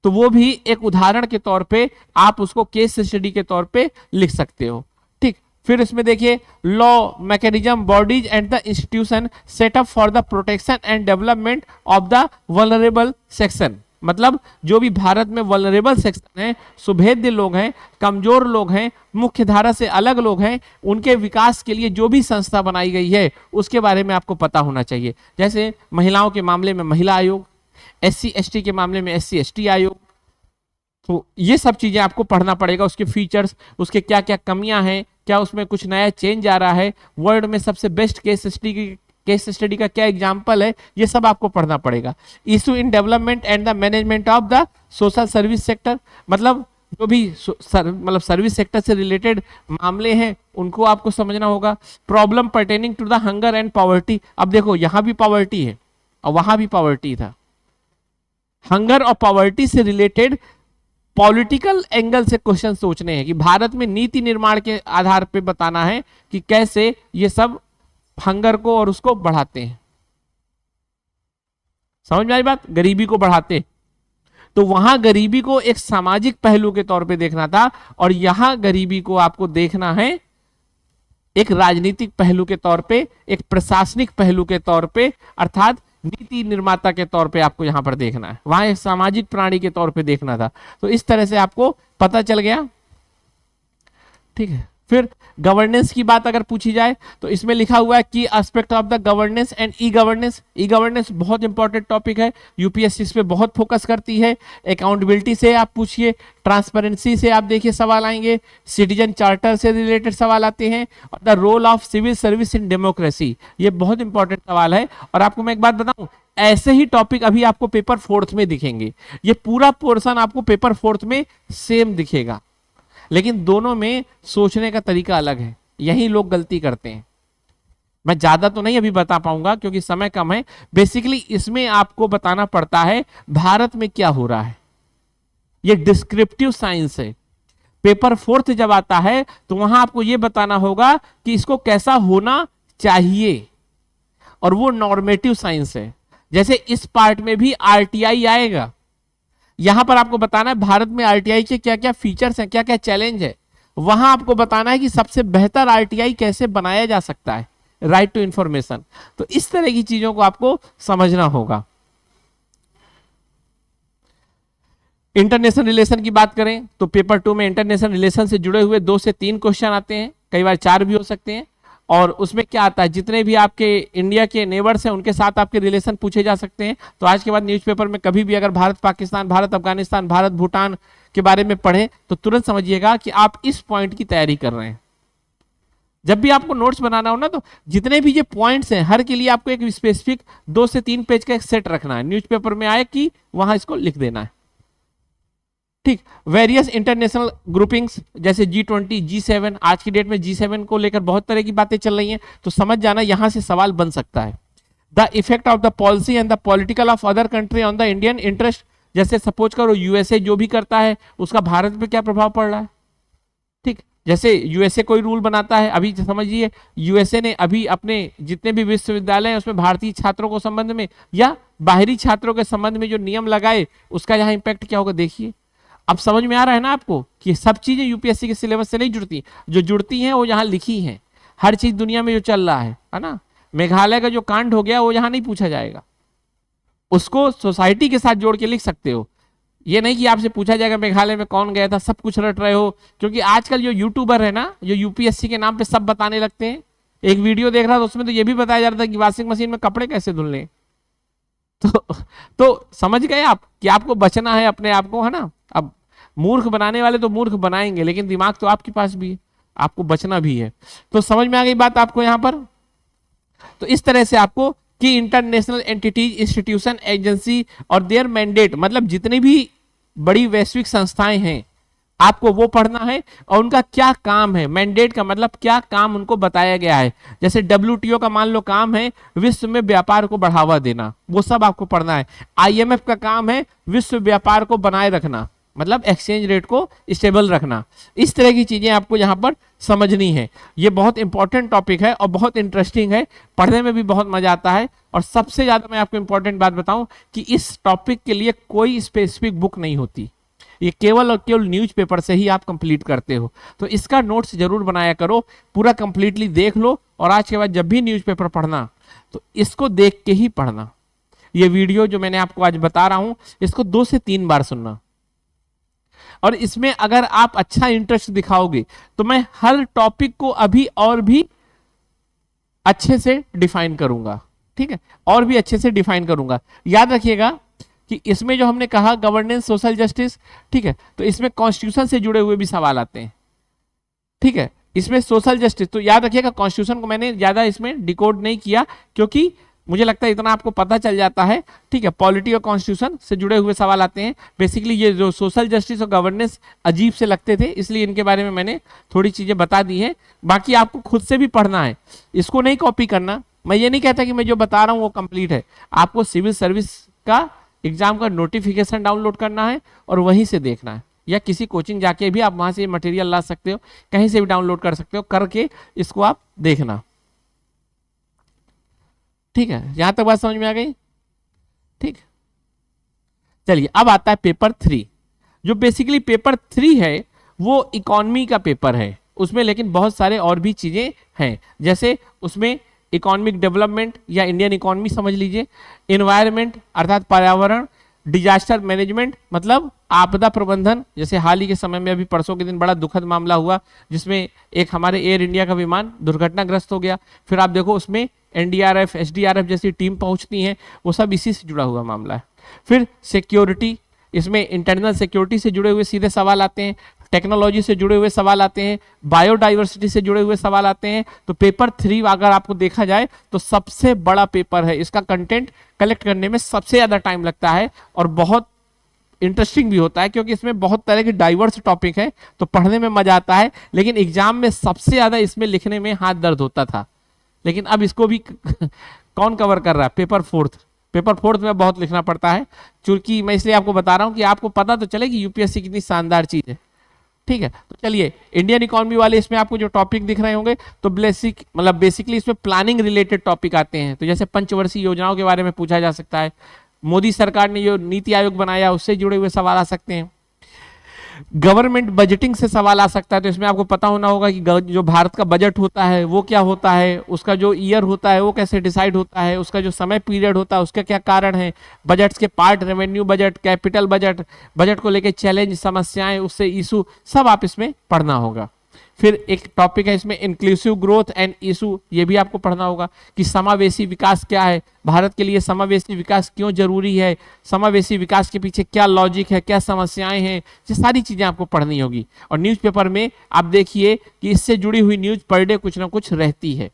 तो वो भी एक उदाहरण के तौर पे आप उसको केस स्टडी के तौर पे लिख सकते हो। ठीक, फिर इसमें देखिए, law mechanism bodies and the institution setup for the protection and development of the vulnerable section, मतलब जो भी भारत में वल्नरेबल सेक्शन है, सुभेद्य लोग हैं, कमजोर लोग हैं, मुख्य धारा से अलग लोग हैं, उनके विकास के लिए जो भी संस्था बनाई गई है उसके बारे में आपको पता होना चाहिए। जैसे महिलाओं के मामले में महिला आयोग, SC ST के मामले में SC ST आयोग। तो ये सब चीजें आपको पढ़ना पड़ेगा, उसके फीचर्स, उसके क्या क्या कमियां हैं, क्या उसमें कुछ नया चेंज आ रहा है, वर्ल्ड में सबसे बेस्ट केस स्टडी का क्या एग्जाम्पल है, ये सब आपको पढ़ना पड़ेगा। Issue in development and the management of the social service sector, मतलब जो भी मतलब सर्विस सेक्टर से रिलेटेड मामले हैं उनको आपको समझना होगा। Problem pertaining to the hunger and poverty, अब देखो यहां भी पॉवर्टी है और वहां भी पॉवर्टी था। हंगर और पॉवर्टी से रिलेटेड पॉलिटिकल एंगल से क्वेश्चन सोचने हैं कि भारत में नीति निर्माण के आधार पे बताना है कि कैसे ये सब हंगर को और उसको बढ़ाते हैं। समझ में आई बात, गरीबी को बढ़ाते। तो वहां गरीबी को एक सामाजिक पहलू के तौर पे देखना था और यहां गरीबी को आपको देखना है एक राजनीतिक पहलू के तौर पे, एक प्रशासनिक पहलू के तौर पे, अर्थात नीति निर्माता के तौर पे आपको यहां पर देखना है। वहां एक सामाजिक प्राणी के तौर पे देखना था। तो इस तरह से आपको पता चल गया। ठीक है, फिर गवर्नेंस की बात अगर पूछी जाए तो इसमें लिखा हुआ है कि aspect of the governance and e governance. E governance बहुत इंपॉर्टेंट टॉपिक है, यूपीएससी इस पे बहुत फोकस करती है। अकाउंटेबिलिटी से आप पूछिए, ट्रांसपेरेंसी से आप देखिए सवाल आएंगे, सिटीजन चार्टर से रिलेटेड सवाल आते हैं, और the role of civil service in democracy, ये बहुत इंपॉर्टेंट सवाल है। और आपको मैं एक बात बताऊं, ऐसे ही टॉपिक अभी आपको पेपर 4th में दिखेंगे। ये पूरा पोर्शन आपको पेपर 4th में सेम दिखेगा, लेकिन दोनों में सोचने का तरीका अलग है। यही लोग गलती करते हैं। मैं ज्यादा तो नहीं अभी बता पाऊंगा क्योंकि समय कम है। बेसिकली इसमें आपको बताना पड़ता है भारत में क्या हो रहा है। ये डिस्क्रिप्टिव साइंस है। पेपर 4th जब आता है तो वहां आपको यह बताना होगा कि इसको कैसा होना चाहिए, और वो नॉर्मेटिव साइंस है। जैसे इस पार्ट में भी RTI आएगा, यहां पर आपको बताना है भारत में RTI के क्या क्या फीचर्स हैं, क्या क्या चैलेंज है। वहां आपको बताना है कि सबसे बेहतर RTI कैसे बनाया जा सकता है, राइट टू इंफॉर्मेशन। तो इस तरह की चीजों को आपको समझना होगा। इंटरनेशनल रिलेशन की बात करें तो पेपर 2 में इंटरनेशनल रिलेशन से जुड़े हुए 2 से 3 क्वेश्चन आते हैं, कई बार 4 भी हो सकते हैं। और उसमें क्या आता है, जितने भी आपके इंडिया के नेबर्स हैं उनके साथ आपके रिलेशन पूछे जा सकते हैं। तो आज के बाद न्यूज़पेपर में कभी भी अगर भारत पाकिस्तान, भारत अफगानिस्तान, भारत भूटान के बारे में पढ़ें तो तुरंत समझिएगा कि आप इस पॉइंट की तैयारी कर रहे हैं। जब भी आपको नोट्स बनाना हो ना, तो जितने भी ये पॉइंट्स हैं हर के लिए आपको एक स्पेसिफिक 2 से 3 पेज का एक सेट रखना है। न्यूज़पेपर में आए कि वहां इसको लिख देना है। ठीक, वेरियस इंटरनेशनल ग्रुपिंग्स जैसे G20, G7, आज की डेट में G7 को लेकर बहुत तरह की बातें चल रही हैं, तो समझ जाना यहां से सवाल बन सकता है। The effect of the policy and the political of other country on the Indian interest, जैसे सपोज करो यूएसए जो भी करता है उसका भारत पे क्या प्रभाव पड़ रहा है। ठीक, जैसे यूएसए कोई रूल बनाता है, अभी समझिए यूएसए ने अभी अपने जितने भी विश्वविद्यालय हैं उसमें भारतीय छात्रों को संबंध में या बाहरी छात्रों के संबंध में जो नियम लगाए उसका यहाँ इंपैक्ट क्या होगा। देखिए, अब समझ में आ रहा है ना आपको कि सब चीजें यूपीएससी के सिलेबस से नहीं जुड़ती, जो जुड़ती हैं वो यहाँ लिखी हैं। हर चीज दुनिया में जो चल रहा है ना, मेघालय का जो कांड हो गया वो यहाँ नहीं पूछा जाएगा, उसको सोसाइटी के साथ जोड़ के लिख सकते हो। ये नहीं कि आपसे पूछा जाएगा मेघालय में कौन गया था, सब कुछ रट रहे हो। क्योंकि आजकल जो यूट्यूबर है ना, जो यूपीएससी के नाम पे सब बताने लगते हैं। एक वीडियो देख रहा था उसमें तो ये भी बताया जा रहा था कि वॉशिंग मशीन में कपड़े कैसे धुल लें। तो समझ गए आप कि आपको बचना है अपने आप को, है ना। अब मूर्ख बनाने वाले तो मूर्ख बनाएंगे, लेकिन दिमाग तो आपके पास भी है, आपको बचना भी है। तो समझ में आ गई बात आपको यहां पर। तो इस तरह से आपको कि इंटरनेशनल एंटिटीज, इंस्टीट्यूशन, एजेंसी और देयर मैंडेट, मतलब जितनी भी बड़ी वैश्विक संस्थाएं हैं आपको वो पढ़ना है और उनका क्या काम है, मैंडेट का मतलब क्या काम उनको बताया गया है। जैसे WTO का मान लो काम है विश्व में व्यापार को बढ़ावा देना, वो सब आपको पढ़ना है। IMF का काम है विश्व व्यापार को बनाए रखना, मतलब एक्सचेंज रेट को स्टेबल रखना। इस तरह की चीजें आपको यहाँ पर समझनी है। ये बहुत इंपॉर्टेंट टॉपिक है और बहुत इंटरेस्टिंग है, पढ़ने में भी बहुत मजा आता है। और सबसे ज्यादा मैं आपको इंपॉर्टेंट बात बताऊं कि इस टॉपिक के लिए कोई स्पेसिफिक बुक नहीं होती, ये केवल और केवल न्यूज़पेपर से ही आप कंप्लीट करते हो। तो इसका नोट्स जरूर बनाया करो, पूरा कंप्लीटली देख लो, और आज के बाद जब भी न्यूज़पेपर पढ़ना तो इसको देख के ही पढ़ना। ये वीडियो जो मैंने आपको आज बता रहा हूं इसको 2 से 3 बार सुनना, और इसमें अगर आप अच्छा इंटरेस्ट दिखाओगे तो मैं हर टॉपिक को अभी और भी अच्छे से डिफाइन करूंगा, ठीक है, और भी अच्छे से डिफाइन करूंगा। याद रखिएगा कि इसमें जो हमने कहा गवर्नेंस, सोशल जस्टिस, ठीक है, तो इसमें कॉन्स्टिट्यूशन से जुड़े हुए भी सवाल आते हैं, ठीक है। इसमें सोशल जस्टिस, तो याद रखिएगा कॉन्स्टिट्यूशन को मैंने ज्यादा इसमें डिकोड नहीं किया क्योंकि मुझे लगता है इतना आपको पता चल जाता है, ठीक है। पॉलिटी और कॉन्स्टिट्यूशन से जुड़े हुए सवाल आते हैं। बेसिकली ये जो सोशल जस्टिस और गवर्नेंस अजीब से लगते थे, इसलिए इनके बारे में मैंने थोड़ी चीजें बता दी हैं। बाकी आपको खुद से भी पढ़ना है, इसको नहीं कॉपी करना। मैं ये नहीं कहता कि मैं जो बता रहा हूँ वो कंप्लीट है, आपको सिविल सर्विस का एग्जाम का नोटिफिकेशन डाउनलोड करना है और वहीं से देखना है, या किसी कोचिंग जाके भी आप वहां से मटेरियल ला सकते हो, कहीं से भी डाउनलोड कर सकते हो, करके इसको आप देखना, ठीक है। यहां तक बात समझ में आ गई, ठीक। चलिए अब आता है पेपर 3, जो बेसिकली पेपर 3 है वो इकोनॉमी का पेपर है। उसमें लेकिन बहुत सारे और भी चीजें हैं, जैसे उसमें इकोनॉमिक डेवलपमेंट या इंडियन इकोनॉमी समझ लीजिए, एनवायरनमेंट अर्थात पर्यावरण, डिजास्टर मैनेजमेंट मतलब आपदा प्रबंधन, जैसे हाल ही के समय में अभी परसों के दिन बड़ा दुखद मामला हुआ जिसमें एक हमारे एयर इंडिया का विमान दुर्घटनाग्रस्त हो गया। फिर आप देखो उसमें NDRF, SDRF जैसी टीम पहुंचती है, वो सब इसी से जुड़ा हुआ मामला है। फिर सिक्योरिटी, इसमें इंटरनल सिक्योरिटी से जुड़े हुए सीधे सवाल आते हैं, टेक्नोलॉजी से जुड़े हुए सवाल आते हैं, बायोडाइवर्सिटी से जुड़े हुए सवाल आते हैं। तो पेपर 3 अगर आपको देखा जाए तो सबसे बड़ा पेपर है, इसका कंटेंट कलेक्ट करने में सबसे ज्यादा टाइम लगता है और बहुत इंटरेस्टिंग भी होता है क्योंकि इसमें बहुत तरह के डाइवर्स टॉपिक है, तो पढ़ने में मजा आता है। लेकिन एग्जाम में सबसे ज्यादा इसमें लिखने में हाथ दर्द होता था, लेकिन अब इसको भी कौन कवर कर रहा है? पेपर 4 में बहुत लिखना पड़ता है। चूंकि मैं इसलिए आपको बता रहा हूं कि आपको पता तो चले कि यूपीएससी कितनी शानदार चीज है, ठीक है। तो चलिए इंडियन इकोनॉमी वाले इसमें आपको जो टॉपिक दिख रहे होंगे तो बेसिकली इसमें प्लानिंग रिलेटेड टॉपिक आते हैं। तो जैसे पंचवर्षीय योजनाओं के बारे में पूछा जा सकता है, मोदी सरकार ने जो नीति आयोग बनाया उससे जुड़े हुए सवाल आ सकते हैं, गवर्नमेंट बजटिंग से सवाल आ सकता है। तो इसमें आपको पता होना होगा कि जो भारत का बजट होता है वो क्या होता है, उसका जो ईयर होता है वो कैसे डिसाइड होता है, उसका जो समय पीरियड होता है उसका क्या कारण है, बजट्स के part, revenue budget, capital budget, budget को लेके चैलेंज, समस्याएं, उससे इशू, सब आप इसमें पढ़ना होगा। फिर एक टॉपिक है इसमें इंक्लूसिव ग्रोथ एंड इशू, ये भी आपको पढ़ना होगा कि समावेशी विकास क्या है, भारत के लिए समावेशी विकास क्यों जरूरी है, समावेशी विकास के पीछे क्या लॉजिक है, क्या समस्याएं हैं, ये सारी चीजें आपको पढ़नी होगी। और न्यूज़पेपर में आप देखिए कि इससे जुड़ी हुई न्यूज पर डे कुछ ना कुछ रहती है।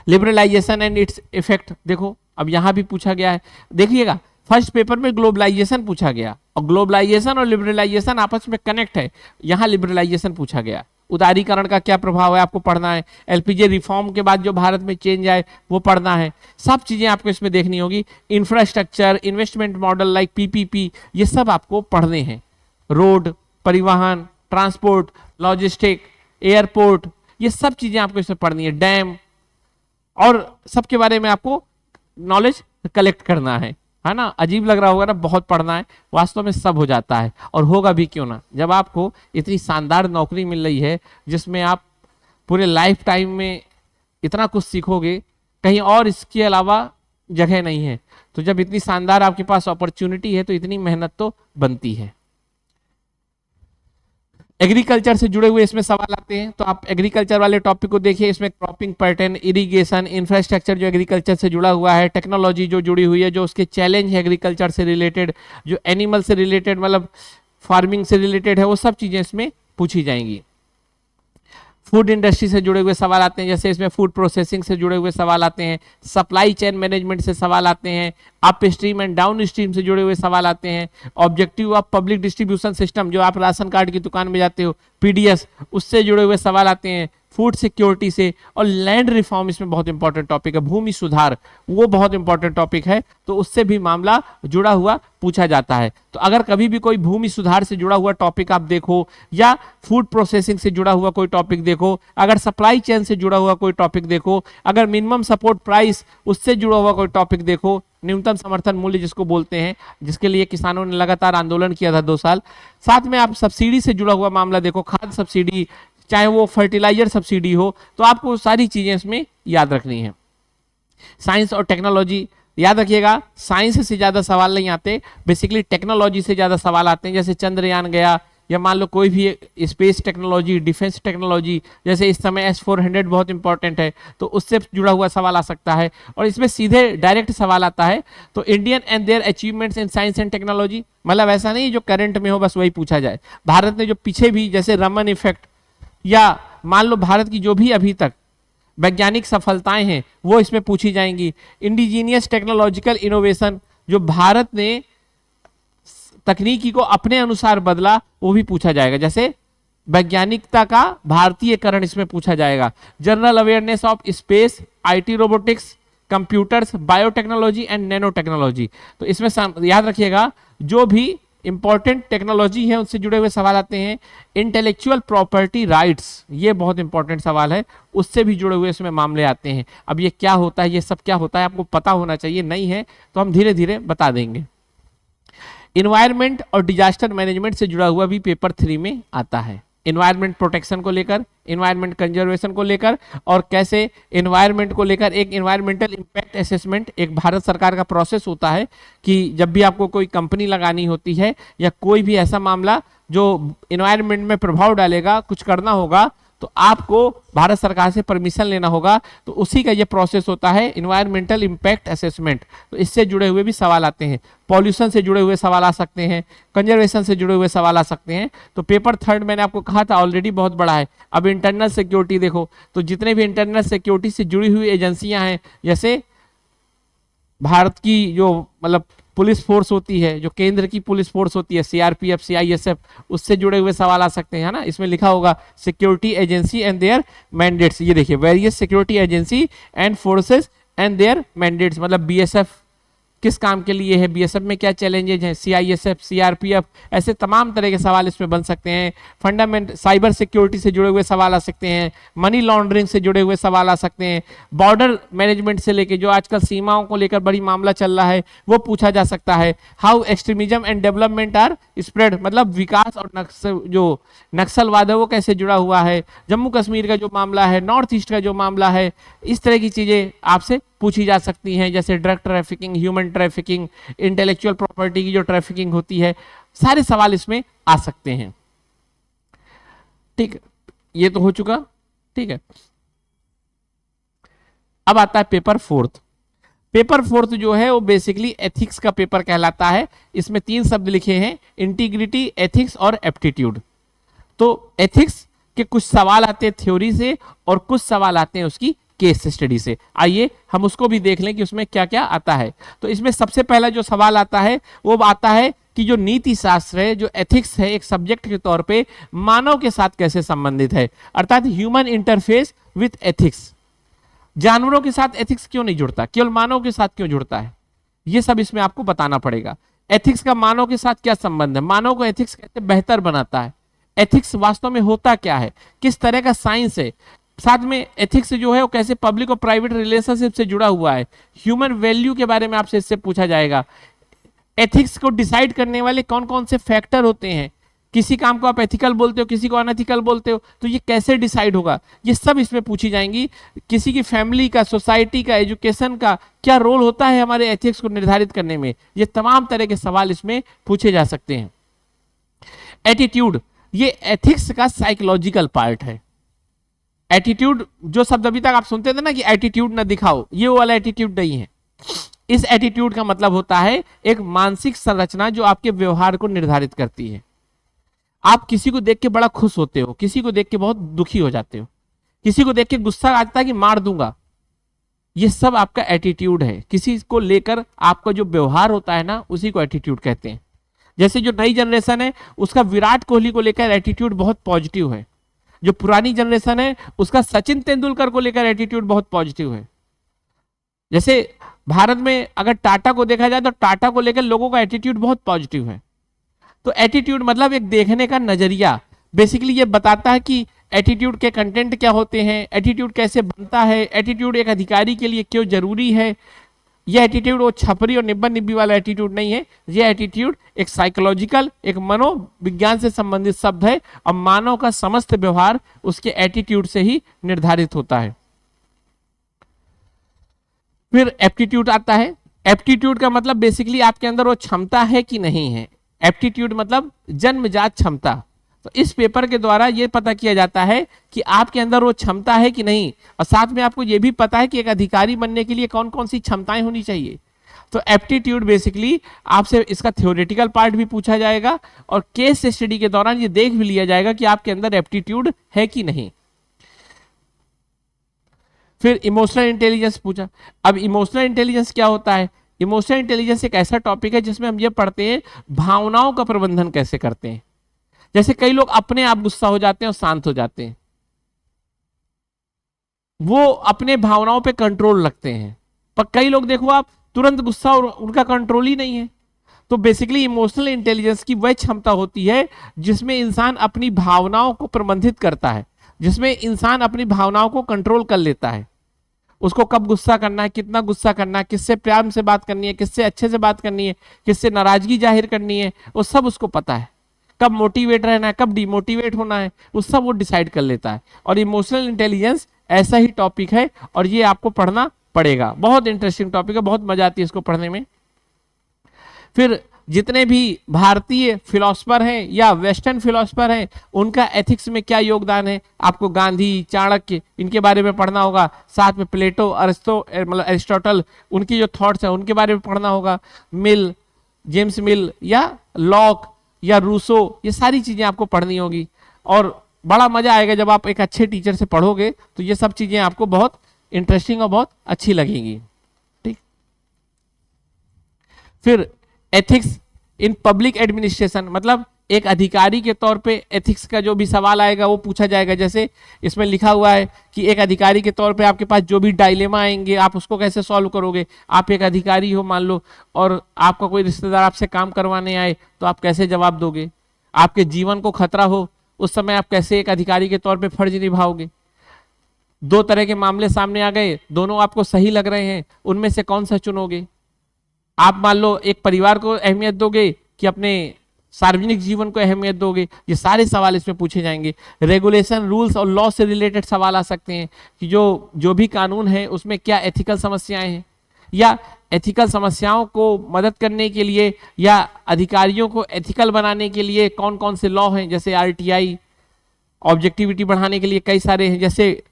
लिबरलाइजेशन एंड इट्स इफेक्ट, देखो अब यहां भी पूछा गया है। देखिएगा फर्स्ट पेपर में ग्लोबलाइजेशन पूछा गया और ग्लोबलाइजेशन और लिबरलाइजेशन आपस में कनेक्ट है, यहां लिबरलाइजेशन पूछा गया। उदारीकरण का क्या प्रभाव है आपको पढ़ना है, एलपीजी रिफॉर्म के बाद जो भारत में चेंज आए वो पढ़ना है, सब चीजें आपको इसमें देखनी होगी। Infrastructure, investment model like PPP, ये सब आपको पढ़ने हैं। रोड, परिवहन, ट्रांसपोर्ट, लॉजिस्टिक, एयरपोर्ट, ये सब चीजें आपको इसमें पढ़नी है। डैम और सबके बारे में आपको नॉलेज कलेक्ट करना है ना। अजीब लग रहा होगा ना, बहुत पढ़ना है, वास्तव में सब हो जाता है और होगा भी क्यों ना। जब आपको इतनी शानदार नौकरी मिल रही है जिसमें आप पूरे लाइफ टाइम में इतना कुछ सीखोगे, कहीं और इसके अलावा जगह नहीं है, तो जब इतनी शानदार आपके पास अपॉर्चुनिटी है तो इतनी मेहनत तो बनती है। एग्रीकल्चर से जुड़े हुए इसमें सवाल आते हैं, तो आप एग्रीकल्चर वाले टॉपिक को देखिए। इसमें क्रॉपिंग पैटर्न, इरिगेशन, इंफ्रास्ट्रक्चर जो एग्रीकल्चर से जुड़ा हुआ है, टेक्नोलॉजी जो जुड़ी हुई है, जो उसके चैलेंज है एग्रीकल्चर से रिलेटेड, जो एनिमल से रिलेटेड मतलब फार्मिंग से रिलेटेड है, वो सब चीजें इसमें पूछी जाएंगी। फूड इंडस्ट्री से जुड़े हुए सवाल आते हैं, जैसे इसमें फूड प्रोसेसिंग से जुड़े हुए सवाल आते हैं, सप्लाई चेन मैनेजमेंट से सवाल आते हैं, up stream and down stream से जुड़े हुए सवाल आते हैं, objective of public distribution system, जो आप राशन कार्ड की दुकान में जाते हो, पीडीएस, उससे जुड़े हुए सवाल आते हैं, फूड सिक्योरिटी से, और लैंड रिफॉर्म इसमें बहुत इंपॉर्टेंट टॉपिक है, भूमि सुधार, वो बहुत इंपॉर्टेंट टॉपिक है, तो उससे भी मामला जुड़ा हुआ पूछा जाता है। तो अगर कभी भी कोई भूमि सुधार से जुड़ा हुआ टॉपिक आप देखो, या फूड प्रोसेसिंग से जुड़ा हुआ कोई टॉपिक देखो, अगर सप्लाई चेन से जुड़ा हुआ कोई टॉपिक देखो, अगर मिनिमम सपोर्ट प्राइस उससे जुड़ा हुआ कोई टॉपिक देखो, न्यूनतम समर्थन मूल्य जिसको बोलते हैं, जिसके लिए किसानों ने लगातार आंदोलन किया था 2 साल, साथ में आप सब्सिडी से जुड़ा हुआ मामला देखो, खाद सब्सिडी, चाहे वो फर्टिलाइजर सब्सिडी हो, तो आपको सारी चीजें इसमें याद रखनी है। साइंस और टेक्नोलॉजी याद रखिएगा, साइंस से ज्यादा सवाल नहीं आते, बेसिकली टेक्नोलॉजी से ज्यादा सवाल आते हैं, जैसे चंद्रयान गया, या मान लो कोई भी स्पेस टेक्नोलॉजी, डिफेंस टेक्नोलॉजी, जैसे इस समय S-400 बहुत इंपॉर्टेंट है, तो उससे जुड़ा हुआ सवाल आ सकता है। और इसमें सीधे डायरेक्ट सवाल आता है, तो Indian and their achievements in science and technology, मतलब ऐसा नहीं जो करंट में हो बस वही पूछा जाए। भारत ने जो पीछे भी, जैसे रमन इफेक्ट, या मान लो भारत की जो भी अभी तक वैज्ञानिक सफलताएं हैं वो इसमें पूछी जाएंगी। इंडिजीनियस टेक्नोलॉजिकल इनोवेशन, जो भारत ने तकनीकी को अपने अनुसार बदला, वो भी पूछा जाएगा, जैसे वैज्ञानिकता का भारतीयकरण इसमें पूछा जाएगा। General awareness of space, IT robotics, computers, biotechnology and nano technology, तो इसमें याद रखिएगा जो भी इंपॉर्टेंट टेक्नोलॉजी है उससे जुड़े हुए सवाल आते हैं। इंटेलेक्चुअल प्रॉपर्टी राइट्स, ये बहुत इंपॉर्टेंट सवाल है, उससे भी जुड़े हुए इसमें मामले आते हैं। अब ये क्या होता है, ये सब क्या होता है आपको पता होना चाहिए, नहीं है तो हम धीरे धीरे बता देंगे। इन्वायरमेंट और डिजास्टर मैनेजमेंट से जुड़ा हुआ भी पेपर 3 में आता है। इन्वायरमेंट प्रोटेक्शन को लेकर, इन्वायरमेंट कंजर्वेशन को लेकर, और कैसे इन्वायरमेंट को लेकर एक इन्वायरमेंटल इम्पैक्ट असेसमेंट, एक भारत सरकार का प्रोसेस होता है कि जब भी आपको कोई कंपनी लगानी होती है या कोई भी ऐसा मामला जो इन्वायरमेंट में प्रभाव डालेगा, कुछ करना होगा, तो आपको भारत सरकार से परमिशन लेना होगा, तो उसी का ये प्रोसेस होता है इन्वायरमेंटल इम्पैक्ट असेसमेंट। तो इससे जुड़े हुए भी सवाल आते हैं, पॉल्यूशन से जुड़े हुए सवाल आ सकते हैं, कंजर्वेशन से जुड़े हुए सवाल आ सकते हैं। तो पेपर 3 मैंने आपको कहा था ऑलरेडी बहुत बड़ा है। अब इंटरनल सिक्योरिटी देखो, तो जितने भी इंटरनल सिक्योरिटी से जुड़ी हुई एजेंसियां हैं, जैसे भारत की जो मतलब पुलिस फोर्स होती है, जो केंद्र की पुलिस फोर्स होती है, सीआरपीएफ, सीआईएसएफ, उससे जुड़े हुए सवाल आ सकते हैं, है ना। इसमें लिखा होगा security agency and their mandates, ये देखिए various security agency and forces and their mandates, मतलब बीएसएफ किस काम के लिए है, बीएसएफ में क्या चैलेंजेज हैं, सीआईएसएफ, सीआरपीएफ, ऐसे तमाम तरह के सवाल इसमें बन सकते हैं। फंडामेंट साइबर सिक्योरिटी से जुड़े हुए सवाल आ सकते हैं, मनी लॉन्ड्रिंग से जुड़े हुए सवाल आ सकते हैं, बॉर्डर मैनेजमेंट से लेके जो आजकल सीमाओं को लेकर बड़ी मामला चल रहा है वो पूछा जा सकता है। How extremism and development are spread, मतलब विकास और जो नक्सलवाद है वो कैसे जुड़ा हुआ है, जम्मू कश्मीर का जो मामला है, नॉर्थ ईस्ट का जो मामला है, इस तरह की चीजें आपसे पूछी जा सकती हैं, जैसे drug trafficking, human trafficking, intellectual property की जो ट्रैफिकिंग होती है, सारे सवाल इसमें आ सकते हैं। ठीक, ये तो हो चुका, ठीक है। अब आता है पेपर 4। पेपर 4 जो है वो बेसिकली एथिक्स का पेपर कहलाता है। इसमें 3 शब्द लिखे हैं, इंटीग्रिटी, एथिक्स और एप्टीट्यूड। तो एथिक्स के कुछ सवाल आते हैं थ्योरी से और कुछ सवाल आते हैं उसकी केस स्टडी से। आइए हम उसको भी देख लें कि उसमें क्या क्या आता है। तो इसमें सबसे पहला जो सवाल आता है वो आता है कि जो नीति शास्त्र है, जो एथिक्स है, एक सब्जेक्ट के तौर पे मानव के साथ कैसे संबंधित है, अर्थात ह्यूमन इंटरफेस विथ एथिक्स। जानवरों के साथ एथिक्स क्यों नहीं जुड़ता, केवल मानव के साथ क्यों जुड़ता है, ये सब इसमें आपको बताना पड़ेगा। एथिक्स का मानव के साथ क्या संबंध है, मानव को एथिक्स कैसे बेहतर बनाता है, एथिक्स वास्तव में होता क्या है, किस तरह का साइंस है, साथ में एथिक्स जो है वो कैसे पब्लिक और प्राइवेट रिलेशनशिप से जुड़ा हुआ है, ह्यूमन वैल्यू के बारे में आपसे इससे पूछा जाएगा। एथिक्स को डिसाइड करने वाले कौन कौन से फैक्टर होते हैं, किसी काम को आप एथिकल बोलते हो, किसी को अनएथिकल बोलते हो, तो ये कैसे डिसाइड होगा, ये सब इसमें पूछी जाएंगी। किसी की फैमिली का, सोसाइटी का, एजुकेशन का क्या रोल होता है हमारे एथिक्स को निर्धारित करने में, ये तमाम तरह के सवाल इसमें पूछे जा सकते हैं। एटीट्यूड, ये एथिक्स का साइकोलॉजिकल पार्ट है। एटीट्यूड जो शब्द अभी तक आप सुनते थे ना कि एटीट्यूड ना दिखाओ, ये वो वाला एटीट्यूड नहीं है। इस एटीट्यूड का मतलब होता है एक मानसिक संरचना जो आपके व्यवहार को निर्धारित करती है। आप किसी को देख के बड़ा खुश होते हो, किसी को देख के बहुत दुखी हो जाते हो, किसी को देख के गुस्सा आता है कि मार दूंगा, ये सब आपका एटीट्यूड है। किसी को लेकर आपका जो व्यवहार होता है ना, उसी को एटीट्यूड कहते हैं। जैसे जो नई जनरेशन है उसका विराट कोहली को लेकर एटीट्यूड बहुत पॉजिटिव है, जो पुरानी जनरेशन है उसका सचिन तेंदुलकर को लेकर एटीट्यूड बहुत पॉजिटिव है। जैसे भारत में अगर टाटा को देखा जाए तो टाटा को लेकर लोगों का एटीट्यूड बहुत पॉजिटिव है। तो एटीट्यूड मतलब एक देखने का नजरिया, बेसिकली ये बताता है कि एटीट्यूड के कंटेंट क्या होते हैं, एटीट्यूड कैसे बनता है, एटीट्यूड एक अधिकारी के लिए क्यों जरूरी है। ये एटीट्यूड वो छपरी और निब्बन निब्बी वाला एटीट्यूड नहीं है, ये एटीट्यूड एक साइकोलॉजिकल, एक मनोविज्ञान से संबंधित शब्द है और मानव का समस्त व्यवहार उसके एटीट्यूड से ही निर्धारित होता है। फिर एप्टीट्यूड आता है। एप्टीट्यूड का मतलब बेसिकली आपके अंदर वो क्षमता है कि नहीं है। एप्टीट्यूड मतलब जन्मजात क्षमता। तो इस पेपर के द्वारा ये पता किया जाता है कि आपके अंदर वो क्षमता है कि नहीं, और साथ में आपको ये भी पता है कि एक अधिकारी बनने के लिए कौन कौन सी क्षमताएं होनी चाहिए। तो एप्टीट्यूड बेसिकली आपसे इसका थ्योरेटिकल पार्ट भी पूछा जाएगा और केस स्टडी के दौरान ये देख भी लिया जाएगा कि आपके अंदर एप्टीट्यूड है कि नहीं। फिर इमोशनल इंटेलिजेंस पूछा। अब इमोशनल इंटेलिजेंस क्या होता है? इमोशनल इंटेलिजेंस एक ऐसा टॉपिक है जिसमें हम ये पढ़ते हैं भावनाओं का प्रबंधन कैसे करते हैं। जैसे कई लोग अपने आप गुस्सा हो जाते हैं और शांत हो जाते हैं, वो अपने भावनाओं पे कंट्रोल रखते हैं, पर कई लोग देखो आप तुरंत गुस्सा और उनका कंट्रोल ही नहीं है। तो बेसिकली इमोशनल इंटेलिजेंस की वह क्षमता होती है जिसमें इंसान अपनी भावनाओं को प्रबंधित करता है, जिसमें इंसान अपनी भावनाओं को कंट्रोल कर लेता है। उसको कब गुस्सा करना है, कितना गुस्सा करना है, किससे प्यार से बात करनी है, किससे अच्छे से बात करनी है, किससे नाराजगी जाहिर करनी है, वो सब उसको पता है। कब मोटिवेट रहना है, कब डिमोटिवेट होना है, वो सब वो डिसाइड कर लेता है। और इमोशनल इंटेलिजेंस ऐसा ही टॉपिक है और ये आपको पढ़ना पड़ेगा। बहुत इंटरेस्टिंग टॉपिक है, बहुत मजा आती है इसको पढ़ने में। फिर जितने भी भारतीय फिलोसफर हैं या वेस्टर्न फिलोसफर हैं, उनका एथिक्स में क्या योगदान है, आपको गांधी, चाणक्य, इनके बारे में पढ़ना होगा। साथ में प्लेटो, मतलब एरिस्टोटल, उनकी जो थॉट्स हैं उनके बारे में पढ़ना होगा। मिल, जेम्स मिल या लॉक या रूसो, ये सारी चीजें आपको पढ़नी होगी। और बड़ा मजा आएगा जब आप एक अच्छे टीचर से पढ़ोगे तो ये सब चीजें आपको बहुत इंटरेस्टिंग और बहुत अच्छी लगेंगी। ठीक। फिर एथिक्स इन पब्लिक एडमिनिस्ट्रेशन, मतलब एक अधिकारी के तौर पे एथिक्स का जो भी सवाल आएगा वो पूछा जाएगा। जैसे इसमें लिखा हुआ है कि एक अधिकारी के तौर पे आपके पास जो भी डायलेमा आएंगे आप उसको कैसे सॉल्व करोगे। आप एक अधिकारी हो मान लो और आपका कोई रिश्तेदार आपसे काम करवाने आए तो आप कैसे जवाब दोगे। आपके जीवन को खतरा हो उस समय आप कैसे एक अधिकारी के तौर पे फर्ज निभाओगे। दो तरह के मामले सामने आ गए, दोनों आपको सही लग रहे हैं, उनमें से कौन सा चुनोगे। आप मान लो एक परिवार को अहमियत दोगे कि अपने सार्वजनिक जीवन को अहमियत दोगे। ये सारे सवाल इसमें पूछे जाएंगे। रेगुलेशन, रूल्स और लॉ से रिलेटेड सवाल आ सकते हैं कि जो भी कानून है उसमें क्या एथिकल समस्याएं हैं, या एथिकल समस्याओं को मदद करने के लिए या अधिकारियों को एथिकल बनाने के लिए कौन कौन से लॉ हैं। जैसे आरटीआई, ऑब्जेक्टिविटी बढ़ाने के लिए कई सारे हैं, जैसे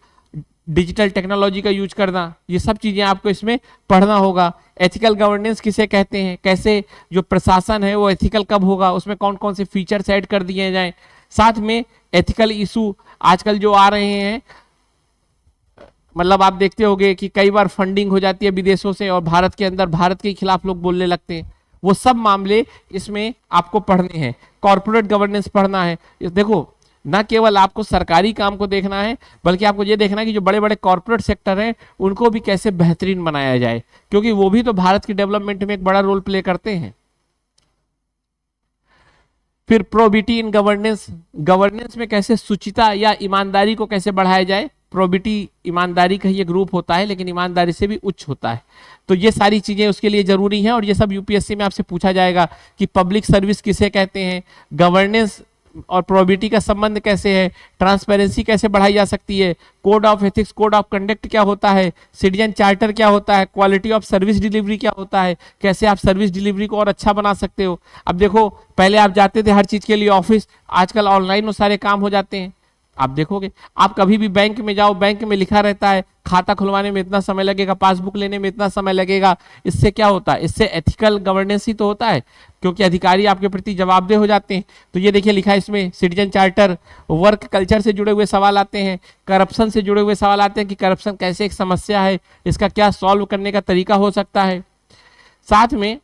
डिजिटल टेक्नोलॉजी का यूज करना, ये सब चीजें आपको इसमें पढ़ना होगा। एथिकल गवर्नेंस किसे कहते हैं, कैसे जो प्रशासन है वो एथिकल कब होगा, उसमें कौन कौन से फीचर्स ऐड कर दिए जाएं। साथ में एथिकल इशू आजकल जो आ रहे हैं, मतलब आप देखते होंगे कि कई बार फंडिंग हो जाती है विदेशों से और भारत के अंदर भारत के खिलाफ लोग बोलने लगते हैं, वो सब मामले इसमें आपको पढ़ने हैं। कॉर्पोरेट गवर्नेंस पढ़ना है। देखो ना केवल आपको सरकारी काम को देखना है बल्कि आपको ये देखना है कि जो बड़े बड़े कॉर्पोरेट सेक्टर हैं उनको भी कैसे बेहतरीन बनाया जाए, क्योंकि वो भी तो भारत की डेवलपमेंट में एक बड़ा रोल प्ले करते हैं। फिर प्रोबिटी इन गवर्नेंस, गवर्नेंस में कैसे शुचिता या ईमानदारी को कैसे बढ़ाया जाए। प्रोबिटी ईमानदारी का ही एक रूप होता है लेकिन ईमानदारी से भी उच्च होता है। तो ये सारी चीजें उसके लिए जरूरी हैं और ये सब यूपीएससी में आपसे पूछा जाएगा कि पब्लिक सर्विस किसे कहते हैं, गवर्नेंस और प्रोबिटी का संबंध कैसे है, ट्रांसपेरेंसी कैसे बढ़ाई जा सकती है, code of ethics, code of conduct क्या होता है, सिटीजन चार्टर क्या होता है, क्वालिटी ऑफ सर्विस डिलीवरी क्या होता है, कैसे आप सर्विस डिलीवरी को और अच्छा बना सकते हो। अब देखो पहले आप जाते थे हर चीज के लिए ऑफिस, आजकल ऑनलाइन वो सारे काम हो जाते हैं। आप देखोगे, आप कभी भी बैंक में जाओ, बैंक में लिखा रहता है खाता खुलवाने में इतना समय लगेगा, पासबुक लेने में इतना समय लगेगा। इससे क्या होता है, इससे एथिकल गवर्नेंस ही तो होता है, क्योंकि अधिकारी आपके प्रति जवाबदेह हो जाते हैं। तो ये देखिए लिखा है इसमें, सिटीजन चार्टर, वर्क कल्चर से जुड़े हुए सवाल आते हैं, करप्शन से जुड़े हुए सवाल आते हैं कि करप्शन कैसे एक समस्या है, इसका क्या सॉल्व करने का तरीका हो सकता है। साथ में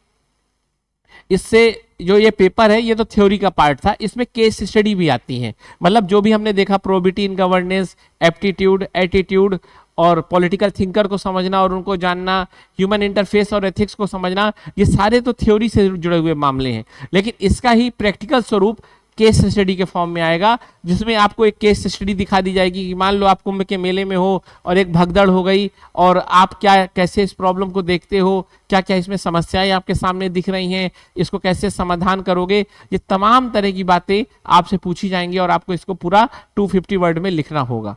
इससे जो ये पेपर है ये तो थ्योरी का पार्ट था, इसमें केस स्टडी भी आती है। मतलब जो भी हमने देखा, probity in governance, aptitude, attitude और पॉलिटिकल थिंकर को समझना और उनको जानना, ह्यूमन इंटरफेस और एथिक्स को समझना, ये सारे तो थ्योरी से जुड़े हुए मामले हैं। लेकिन इसका ही प्रैक्टिकल स्वरूप केस स्टडी के फॉर्म में आएगा, जिसमें आपको एक केस स्टडी दिखा दी जाएगी कि मान लो आप कुंभ के मेले में हो और एक भगदड़ हो गई, और आप क्या कैसे इस प्रॉब्लम को देखते हो, क्या क्या इसमें समस्याएं आपके सामने दिख रही हैं, इसको कैसे समाधान करोगे। ये तमाम तरह की बातें आपसे पूछी जाएंगी और आपको इसको पूरा 250 वर्ड में लिखना होगा।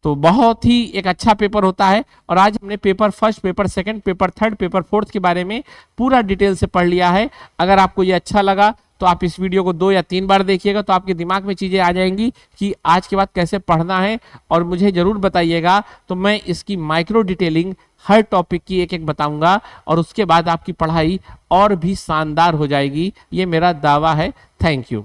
तो बहुत ही एक अच्छा पेपर होता है। और आज हमने paper first, paper second, paper third, paper fourth के बारे में पूरा डिटेल से पढ़ लिया है। अगर आपको ये अच्छा लगा तो आप इस वीडियो को 2 या 3 बार देखिएगा, तो आपके दिमाग में चीज़ें आ जाएंगी कि आज के बाद कैसे पढ़ना है। और मुझे ज़रूर बताइएगा, तो मैं इसकी माइक्रो डिटेलिंग हर टॉपिक की एक एक बताऊंगा, और उसके बाद आपकी पढ़ाई और भी शानदार हो जाएगी, ये मेरा दावा है। Thank you.